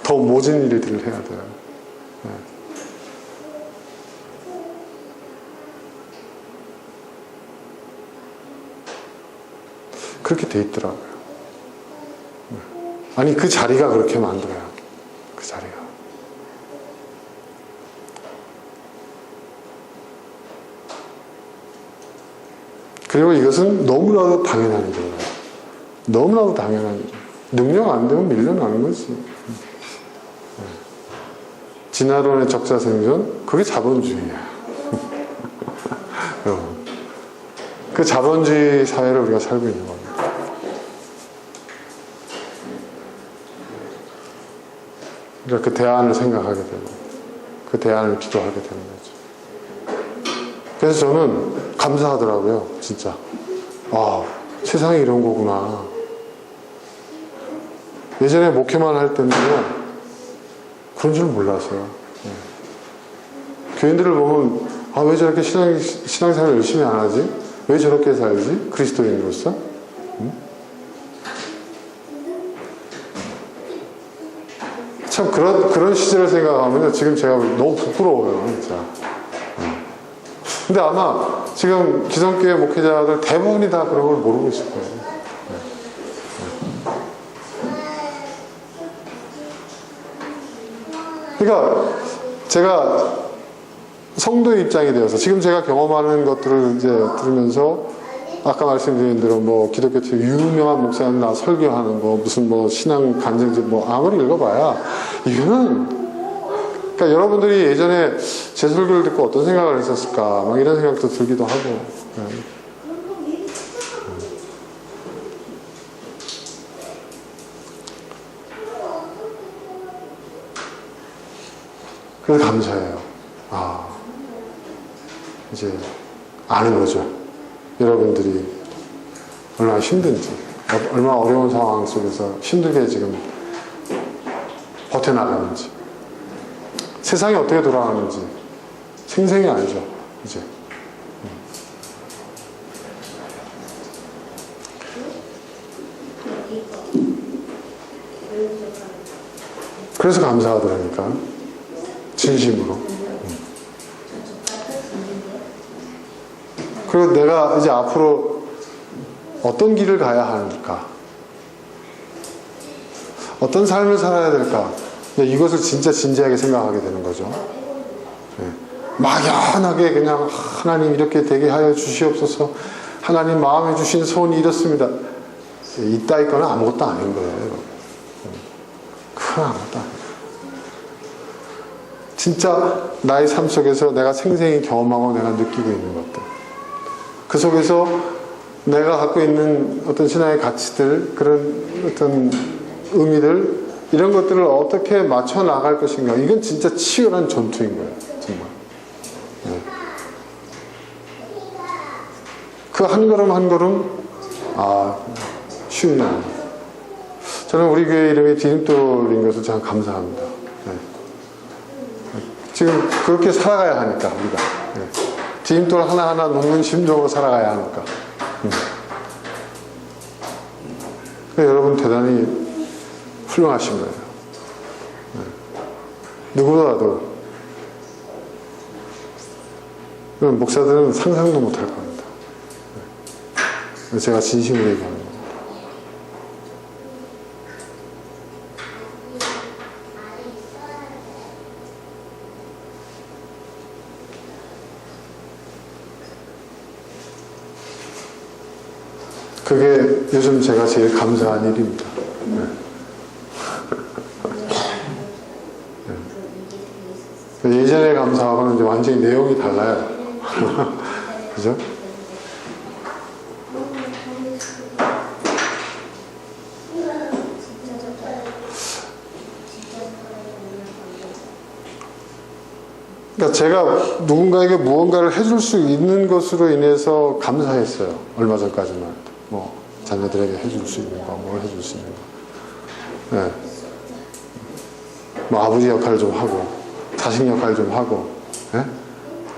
Speaker 1: 더 모진 일들을 해야 돼요. 그렇게 돼 있더라고요. 아니 그 자리가 그렇게 만들어요. 그 자리가. 그리고 이것은 너무나도 당연한 일이에요. 너무나도 당연한 일. 능력 안 되면 밀려나는 거지. 진화론의 적자생존, 그게 자본주의야. 그 자본주의 사회를 우리가 살고 있는 겁니다. 그러니까 그 대안을 생각하게 되고, 그 대안을 기도하게 되는 거죠. 그래서 저는 감사하더라고요, 진짜. 아, 세상에 이런 거구나. 예전에 목회만 할 때는요, 그런 줄 몰랐어요. 교인들을 보면, 아, 왜 저렇게 신앙생활 열심히 안 하지? 왜 저렇게 살지? 그리스도인으로서? 참, 그런 시절을 생각하면 지금 제가 너무 부끄러워요, 진짜. 근데 아마 지금 기성교회 목회자들 대부분이 다 그런 걸 모르고 있을 거예요. 그러니까 제가 성도의 입장이 되어서 지금 제가 경험하는 것들을 이제 들으면서 아까 말씀드린 대로 뭐 기독교 TV 유명한 목사님 나 설교하는 거 무슨 뭐 신앙 간증집 뭐 아무리 읽어봐야 이거는 그러니까 여러분들이 예전에 제 설교를 듣고 어떤 생각을 했었을까 막 이런 생각도 들기도 하고 그래서 감사해요. 아 이제 아는 거죠. 여러분들이 얼마나 힘든지 얼마나 어려운 상황 속에서 힘들게 지금 버텨나가는지 세상이 어떻게 돌아가는지 생생히 알죠. 이제 그래서 감사하더라니까 진심으로. 그리고 내가 이제 앞으로 어떤 길을 가야 하는가? 어떤 삶을 살아야 될까? 이것을 진짜 진지하게 생각하게 되는 거죠. 막연하게 그냥 하나님 이렇게 되게 하여 주시옵소서, 하나님 마음에 주신 소원이 이렇습니다. 이따위 거는 아무것도 아닌 거예요. 그건 아무것도 아니에요. 진짜 나의 삶 속에서 내가 생생히 경험하고 내가 느끼고 있는 것들, 그 속에서 내가 갖고 있는 어떤 신앙의 가치들, 그런 어떤 의미들, 이런 것들을 어떻게 맞춰 나갈 것인가. 이건 진짜 치열한 전투인 거예요. 정말. 그 한 걸음 한 걸음, 쉬운 일 아니에요. 저는 우리 교회 이름이 디딤돌인 것을 참 감사합니다. 지금 그렇게 살아가야 하니까, 우리가. 디딤돌 하나하나 놓는 심정으로 살아가야 하니까. 여러분 대단히 훌륭하신 거예요. 누구보다도. 목사들은 상상도 못할 겁니다. 제가 진심으로 얘기하는 겁니다. 그게 요즘 제가 제일 감사한 일입니다. 예전에 감사하고는 이제 완전히 내용이 달라요. 그죠? 그러니까 제가 누군가에게 무언가를 해줄 수 있는 것으로 인해서 감사했어요. 얼마 전까지만. 뭐 자녀들에게 해줄 수 있는 거, 뭘 해줄 수 있는 거. 네. 뭐 아버지 역할 좀 하고, 자식 역할 좀 하고, 네?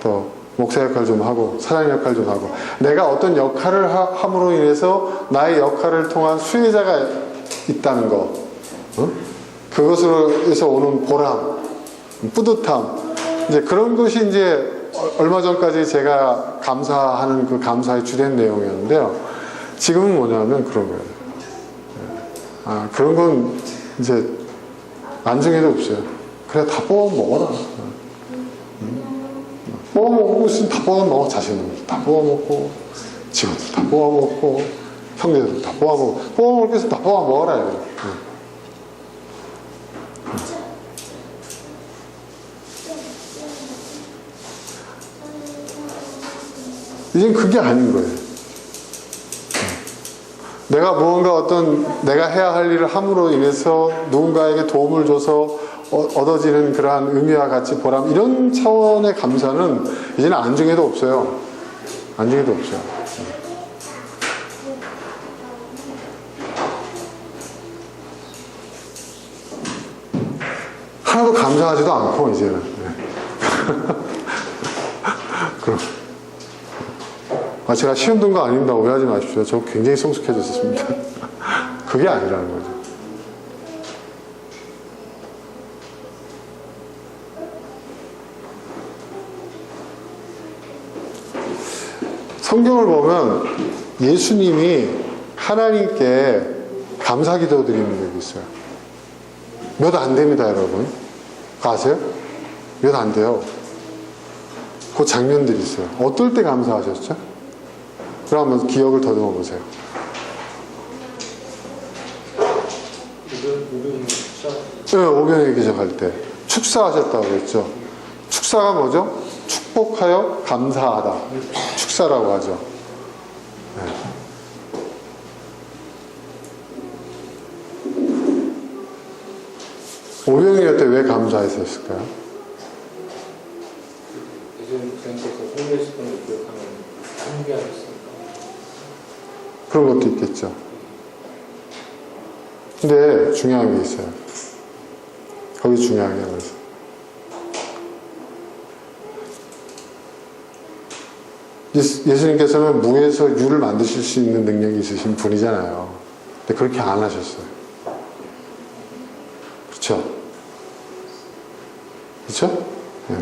Speaker 1: 또 목사 역할 좀 하고, 사장 역할 좀 하고, 내가 어떤 역할을 함으로 인해서 나의 역할을 통한 수혜자가 있다는 거, 그것으로 해서 오는 보람, 뿌듯함, 이제 그런 것이 이제 얼마 전까지 제가 감사하는 그 감사의 주된 내용이었는데요. 지금은 뭐냐면 그런 거예요. 그런 건 이제 안중에도 없어요. 그래, 다 뽑아 먹어라. 뽑아 먹고 있으면 다 뽑아 먹어. 자신은 다 뽑아 먹고, 직원들 다 뽑아 먹고, 형제들 다 뽑아 먹고, 뽑아 먹을 게 있으면 다 뽑아 먹어라. 이젠 그게 아닌 거예요. 내가 무언가 내가 해야 할 일을 함으로 인해서 누군가에게 도움을 줘서 얻어지는 그러한 의미와 가치, 보람, 이런 차원의 감사는 이제는 안중에도 없어요. 안중에도 없어요. 하나도 감사하지도 않고, 이제는. 그럼. 제가 시험 든 거 아닙니다. 오해하지 마십시오. 저 굉장히 성숙해졌습니다. 그게 아니라는 거죠. 성경을 보면 예수님이 하나님께 감사 기도 드리는 적이 있어요. 몇 안 됩니다, 여러분. 그거 아세요? 몇 안 돼요. 그 장면들이 있어요. 어떨 때 감사하셨죠? 그럼 한번 기억을 더듬어 보세요. 네, 오병이어 기적할 때 축사하셨다고 그랬죠. 축사가 뭐죠? 축복하여 감사하다. 축사라고 하죠. 네. 오병이어 때 왜 감사했었을까요?
Speaker 2: 예수님께서 홍해했던 걸 기억하면 함께하셨습니다.
Speaker 1: 그런 것도 있겠죠. 근데 중요한 게 있어요. 거기 중요한 게 뭐죠? 예수님께서는 무에서 유를 만드실 수 있는 능력이 있으신 분이잖아요. 근데 그렇게 안 하셨어요. 그렇죠? 그렇죠? 네.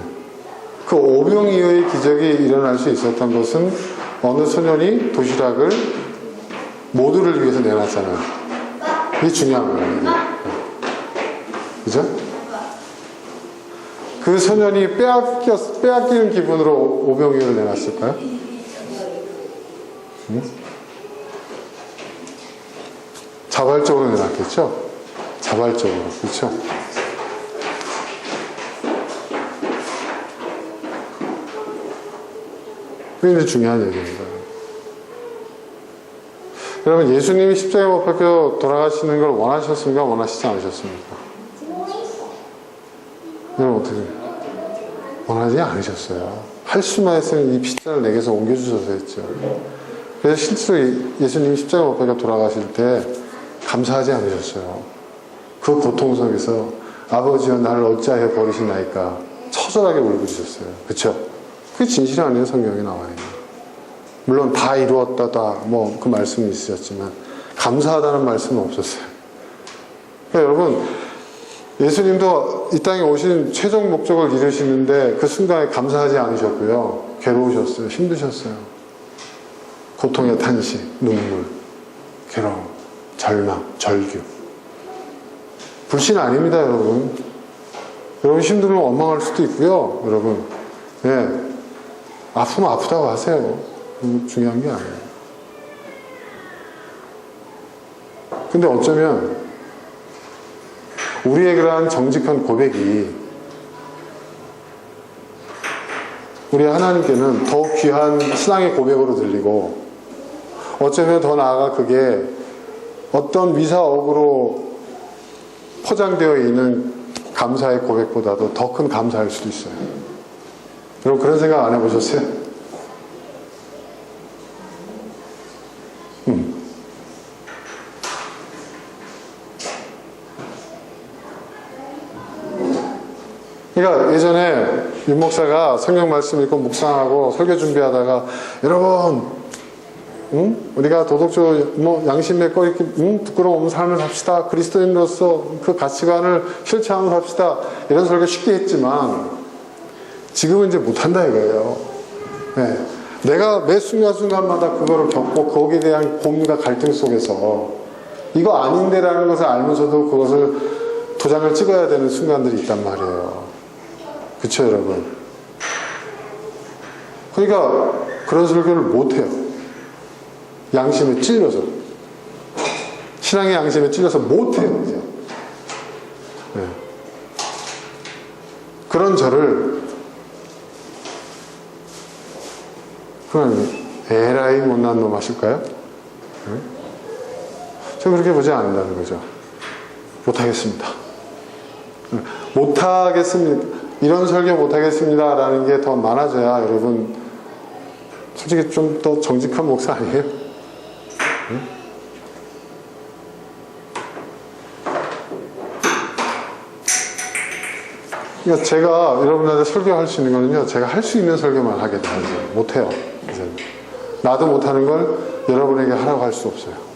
Speaker 1: 그 오병이어의 기적이 일어날 수 있었던 것은 어느 소년이 도시락을 모두를 위해서 내놨잖아요. 이게 중요한 거예요. 이게. 그죠? 그 소년이 빼앗기는 기분으로 오병이어를 내놨을까요? 응? 자발적으로 내놨겠죠? 자발적으로. 그렇죠? 그게 이제 중요한 얘기입니다. 여러분, 예수님이 십자가에 못 박혀 돌아가시는 걸 원하셨습니까? 원하시지 않으셨습니까? 여러분, 어떻게 원하지 않으셨어요. 할 수만 했으면 이 십자가를 내게서 옮겨주셔서 했죠. 그래서 실제로 예수님이 십자가에 못 박혀 돌아가실 때 감사하지 않으셨어요. 그 고통 속에서 아버지여 나를 어찌하여 버리시나이까 처절하게 울부짖었어요. 그쵸? 그게 진실이 아니에요. 성경에 나와요. 물론 다 이루었다다 뭐 그 말씀이 있으셨지만 감사하다는 말씀은 없었어요. 그러니까 여러분, 예수님도 이 땅에 오신 최종 목적을 이루시는데 그 순간에 감사하지 않으셨고요. 괴로우셨어요. 힘드셨어요. 고통의 탄식, 눈물, 괴로움, 절망, 절규. 불신 아닙니다, 여러분. 여러분 힘들면 원망할 수도 있고요, 여러분. 예. 아프면 아프다고 하세요. 중요한 게 아니에요. 근데 어쩌면 우리의 그러한 정직한 고백이 우리 하나님께는 더 귀한 신앙의 고백으로 들리고, 어쩌면 더 나아가 그게 어떤 미사억으로 포장되어 있는 감사의 고백보다도 더 큰 감사일 수도 있어요. 여러분, 그런 생각 안 해보셨어요? 그러니까 예전에 윤 목사가 성경 말씀 읽고 묵상하고 설교 준비하다가, 여러분, 우리가 도덕적으로 양심에 꺼있기 부끄러움 없는 삶을 삽시다. 그리스도인으로서 그 가치관을 실천하면서 삽시다. 이런 설교 쉽게 했지만 지금은 이제 못한다 이거예요. 네. 내가 매 순간순간마다 그거를 겪고 거기에 대한 고민과 갈등 속에서 이거 아닌데라는 것을 알면서도 그것을 도장을 찍어야 되는 순간들이 있단 말이에요. 그쵸, 여러분? 그러니까 그런 설교를 못해요. 양심에 찔려서. 신앙의 양심에 찔려서 못해요, 이제. 네. 그런 저를, 그럼 에라이 못난 놈 하실까요? 네? 저 그렇게 보지 않는다는 거죠. 못하겠습니다. 못하겠습니다. 이런 설교 못하겠습니다 라는 게 더 많아져야 여러분 솔직히 좀 더 정직한 목사 아니에요? 응? 그러니까 제가 여러분한테 설교할 수 있는 거는요, 제가 할 수 있는 설교만 하게 돼요. 못해요. 이제 나도 못하는 걸 여러분에게 하라고 할 수 없어요.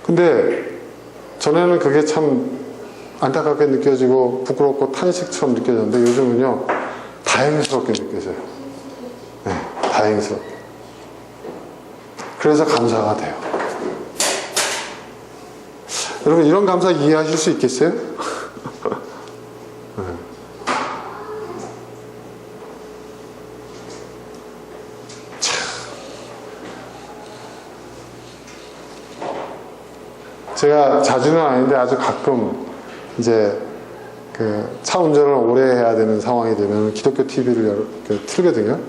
Speaker 1: 근데 전에는 그게 참 안타깝게 느껴지고 부끄럽고 탄식처럼 느껴졌는데 요즘은요, 다행스럽게 느껴져요. 네, 다행스럽게. 그래서 감사가 돼요. 여러분, 이런 감사 이해하실 수 있겠어요? 네. 제가 자주는 아닌데 아주 가끔 이제 그 차 운전을 오래 해야 되는 상황이 되면 기독교 TV를 틀거든요.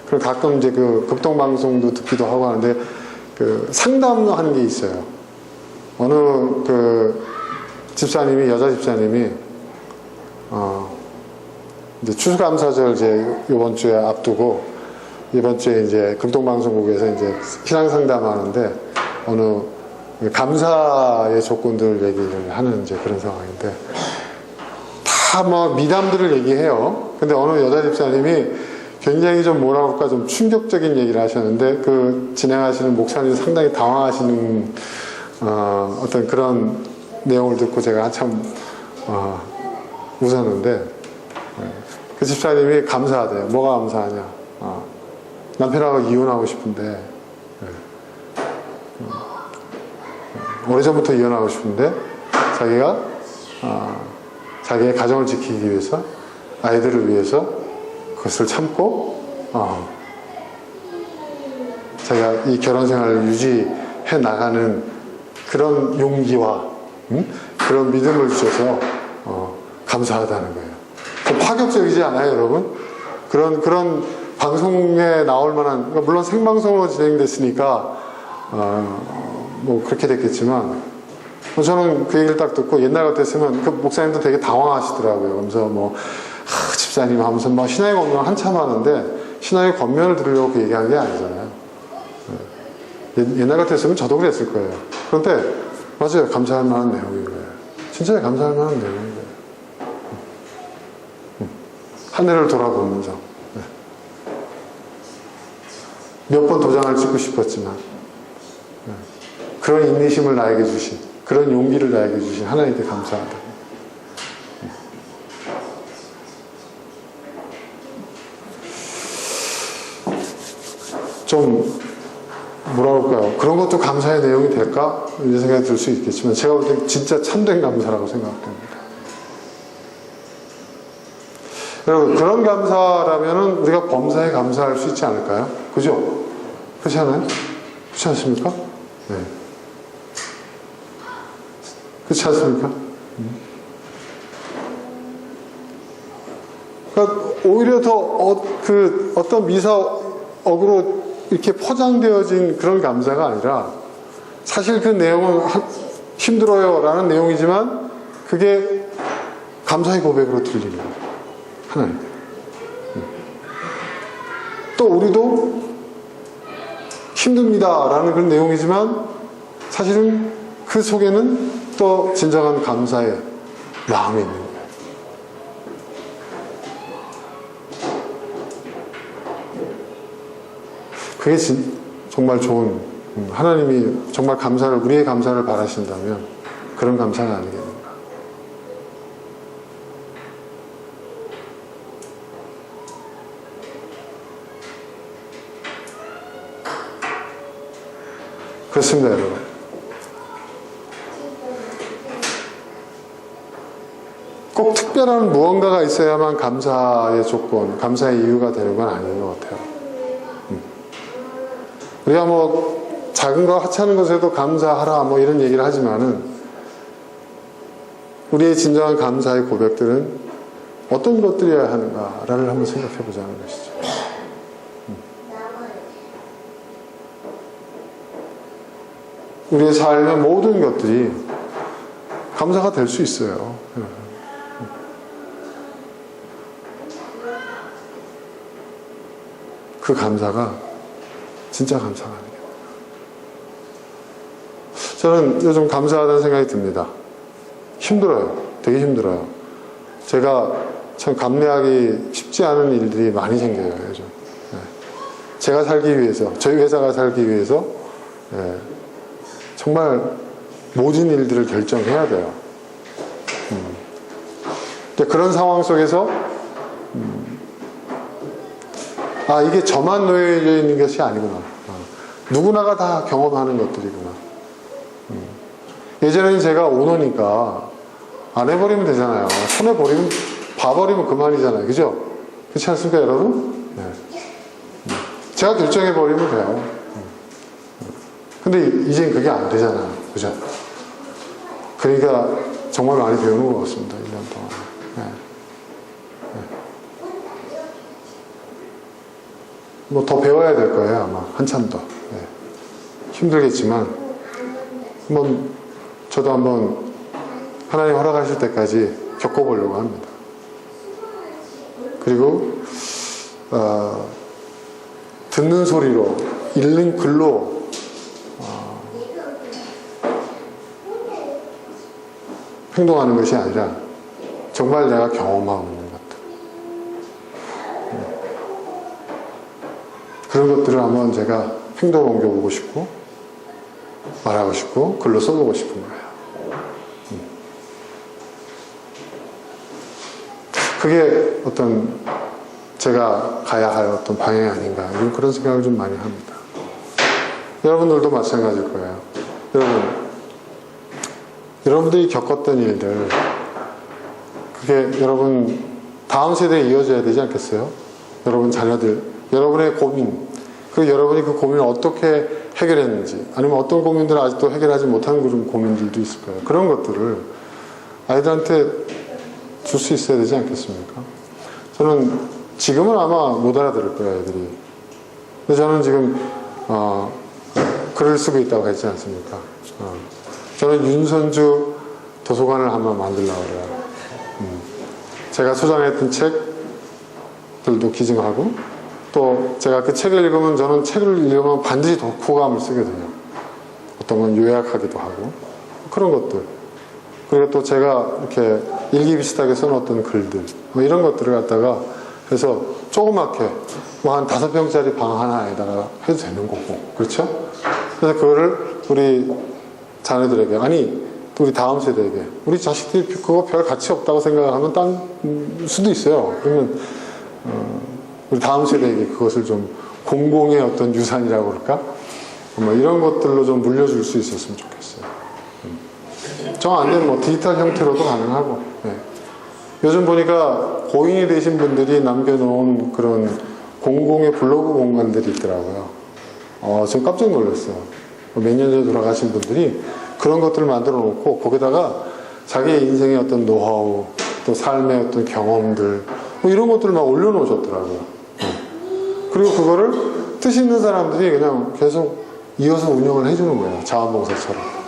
Speaker 1: 그럼 가끔 이제 그 극동방송도 듣기도 하고 하는데 그 상담하는 게 있어요. 어느 그 집사님이, 여자 집사님이 이제 추수감사절 이제 이번 주에 앞두고 이번 주에 이제 극동방송국에서 이제 신앙 상담하는데 어느 감사의 조건들 얘기를 하는 이제 그런 상황인데 다 뭐 미담들을 얘기해요. 근데 어느 여자 집사님이 굉장히 좀 뭐라 그럴까 좀 충격적인 얘기를 하셨는데 그 진행하시는 목사님 상당히 당황하시는 어떤 그런 내용을 듣고 제가 한참 웃었는데 그 집사님이 감사하대요. 뭐가 감사하냐? 남편하고 이혼하고 싶은데, 오래전부터 이혼하고 싶은데, 자기가, 자기의 가정을 지키기 위해서, 아이들을 위해서 그것을 참고, 자기가 이 결혼 생활을 유지해 나가는 그런 용기와, 그런 믿음을 주셔서, 감사하다는 거예요. 파격적이지 않아요, 여러분? 그런 방송에 나올 만한, 그러니까 물론 생방송으로 진행됐으니까, 뭐, 그렇게 됐겠지만, 저는 그 얘기를 딱 듣고 옛날 같았으면 그 목사님도 되게 당황하시더라고요. 그러면서 뭐, 집사님 하면서 뭐, 신앙의 권면 한참 하는데, 신앙의 권면을 들으려고 그 얘기한 게 아니잖아요. 옛날 같았으면 저도 그랬을 거예요. 그런데, 맞아요. 감사할 만한 내용인 거예요. 진짜 감사할 만한 내용인 거예요. 한 해를 돌아보면서 몇 번 도장을 찍고 싶었지만 그런 인내심을 나에게 주신, 그런 용기를 나에게 주신 하나님께 감사하다. 좀 뭐라 그럴까요? 그런 것도 감사의 내용이 될까? 이런 생각이 들 수 있겠지만 제가 볼 때 진짜 참된 감사라고 생각합니다. 여러분, 그런 감사라면은 우리가 범사에 감사할 수 있지 않을까요? 그죠? 그렇지 않아요? 그렇지 않습니까? 네. 그렇지 않습니까? 그러니까 오히려 더 어떤 미사억으로 이렇게 포장되어진 그런 감사가 아니라 사실 그 내용은 힘들어요 라는 내용이지만 그게 감사의 고백으로 들리는 거예요. 하나님. 또 우리도 힘듭니다 라는 그런 내용이지만 사실은 그 속에는 또 진정한 감사의 마음이 있는 거예요. 그게 정말 좋은, 하나님이 정말 우리의 감사를 바라신다면 그런 감사가 아니겠는가. 그렇습니다, 여러분. 꼭 특별한 무언가가 있어야만 감사의 조건, 감사의 이유가 되는 건 아닌 것 같아요. 우리가 뭐 작은 거 하찮은 것에도 감사하라 뭐 이런 얘기를 하지만은 우리의 진정한 감사의 고백들은 어떤 것들이어야 하는가를 한번 생각해 보자는 것이죠. 우리의 삶의 모든 것들이 감사가 될 수 있어요. 그 감사가 진짜 감사가 아니에요. 저는 요즘 감사하다는 생각이 듭니다. 힘들어요. 되게 힘들어요. 제가 참 감내하기 쉽지 않은 일들이 많이 생겨요, 요즘. 제가 살기 위해서, 저희 회사가 살기 위해서 정말 모든 일들을 결정해야 돼요. 근데 그런 상황 속에서 이게 저만 놓여져 있는 것이 아니구나. 누구나가 다 경험하는 것들이구나. 예전에는 제가 오너니까 안 해버리면 되잖아요. 손에 봐버리면 그만이잖아요. 그죠? 그렇지 않습니까, 여러분? 네. 제가 결정해버리면 돼요. 근데 이젠 그게 안 되잖아요. 그죠? 그러니까 정말 많이 배우는 것 같습니다. 1년 동안. 네. 뭐 더 배워야 될 거예요, 아마. 한참 더. 네. 힘들겠지만, 저도 한번 하나님 허락하실 때까지 겪어보려고 합니다. 그리고, 듣는 소리로, 읽는 글로, 행동하는 것이 아니라, 정말 내가 경험하고 있는 것들. 그런 것들을 한번 제가 행동을 옮겨보고 싶고 말하고 싶고 글로 써보고 싶은 거예요. 그게 어떤 제가 가야 할 어떤 방향이 아닌가 이런 그런 생각을 좀 많이 합니다. 여러분들도 마찬가지일 거예요. 여러분들이 겪었던 일들 그게 여러분 다음 세대에 이어져야 되지 않겠어요? 여러분 자녀들 여러분의 고민 그리고 여러분이 그 고민을 어떻게 해결했는지 아니면 어떤 고민들을 아직도 해결하지 못한 그런 고민들도 있을 거예요. 그런 것들을 아이들한테 줄 수 있어야 되지 않겠습니까? 저는 지금은 아마 못 알아들을 거예요, 애들이. 근데 저는 지금 글을 쓰고 있다고 했지 않습니까? 저는 윤선주 도서관을 한번 만들려고 그래요. 제가 소장했던 책들도 기증하고 또 제가 그 책을 읽으면 저는 책을 읽으면 반드시 독후감을 쓰거든요. 어떤 건 요약하기도 하고 그런 것들. 그리고 또 제가 이렇게 일기 비슷하게 써놓았던 글들 뭐 이런 것들을 갖다가 해서 조그맣게 뭐 한 5평짜리 방 하나에다가 해도 되는 거고 그렇죠? 그래서 그거를 우리 자녀들에게 아니 우리 다음 세대에게 우리 자식들이 그거 별 가치 없다고 생각하면 딴 수도 있어요. 그러면 우리 다음 세대에게 그것을 좀 공공의 어떤 유산이라고 그럴까? 뭐 이런 것들로 좀 물려줄 수 있었으면 좋겠어요. 정 안 되면 뭐 디지털 형태로도 가능하고. 네. 요즘 보니까 고인이 되신 분들이 남겨놓은 그런 공공의 블로그 공간들이 있더라고요. 좀 깜짝 놀랐어요. 몇 년 전에 돌아가신 분들이 그런 것들을 만들어 놓고 거기다가 자기의 인생의 어떤 노하우 또 삶의 어떤 경험들 뭐 이런 것들을 막 올려놓으셨더라고요. 그리고 그거를 뜻 있는 사람들이 그냥 계속 이어서 운영을 해주는 거예요. 자원봉사처럼.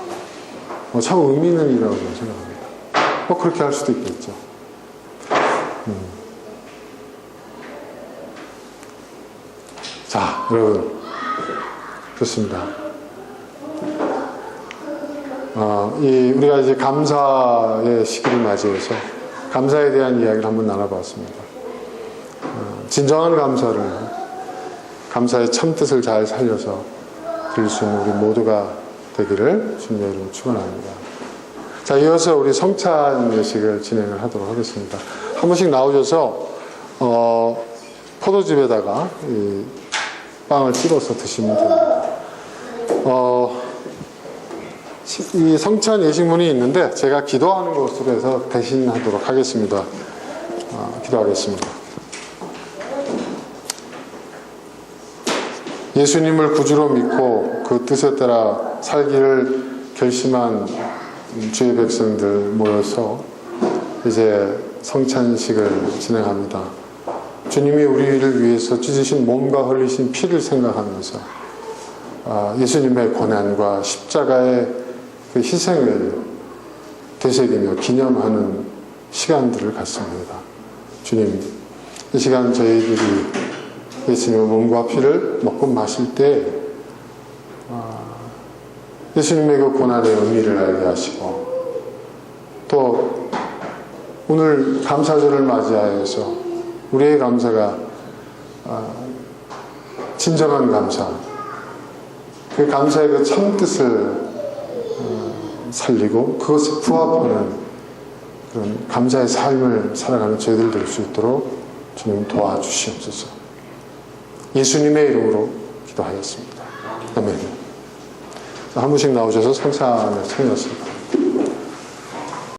Speaker 1: 참 의미 있는 일이라고 저는 생각합니다. 뭐 그렇게 할 수도 있겠죠. 자, 여러분. 좋습니다. 우리가 이제 감사의 시기를 맞이해서 감사에 대한 이야기를 한번 나눠봤습니다. 진정한 감사를, 감사의 참뜻을 잘 살려서 드릴 수 있는 우리 모두가 되기를 주님의 이름으로 축원합니다. 자, 이어서 우리 성찬 예식을 진행을 하도록 하겠습니다. 한 분씩 나오셔서 포도즙에다가 이 빵을 찍어서 드시면 됩니다. 이 성찬 예식문이 있는데 제가 기도하는 것으로 해서 대신하도록 하겠습니다. 기도하겠습니다. 예수님을 구주로 믿고 그 뜻에 따라 살기를 결심한 주의 백성들 모여서 이제 성찬식을 진행합니다. 주님이 우리를 위해서 찢으신 몸과 흘리신 피를 생각하면서 예수님의 고난과 십자가의 그 희생을 되새기며 기념하는 시간들을 갖습니다. 주님, 이 시간 저희들이 예수님의 몸과 피를 먹고 마실 때 예수님의 그 고난의 의미를 알게 하시고 또 오늘 감사절을 맞이하여서 우리의 감사가 진정한 감사, 그 감사의 그 참뜻을 살리고 그것에 부합하는 그런 감사의 삶을 살아가는 저희들 될 수 있도록 주님 도와주시옵소서. 예수님의 이름으로 기도하였습니다. 아멘. 한 분씩 나오셔서 성찬을 청했습니다.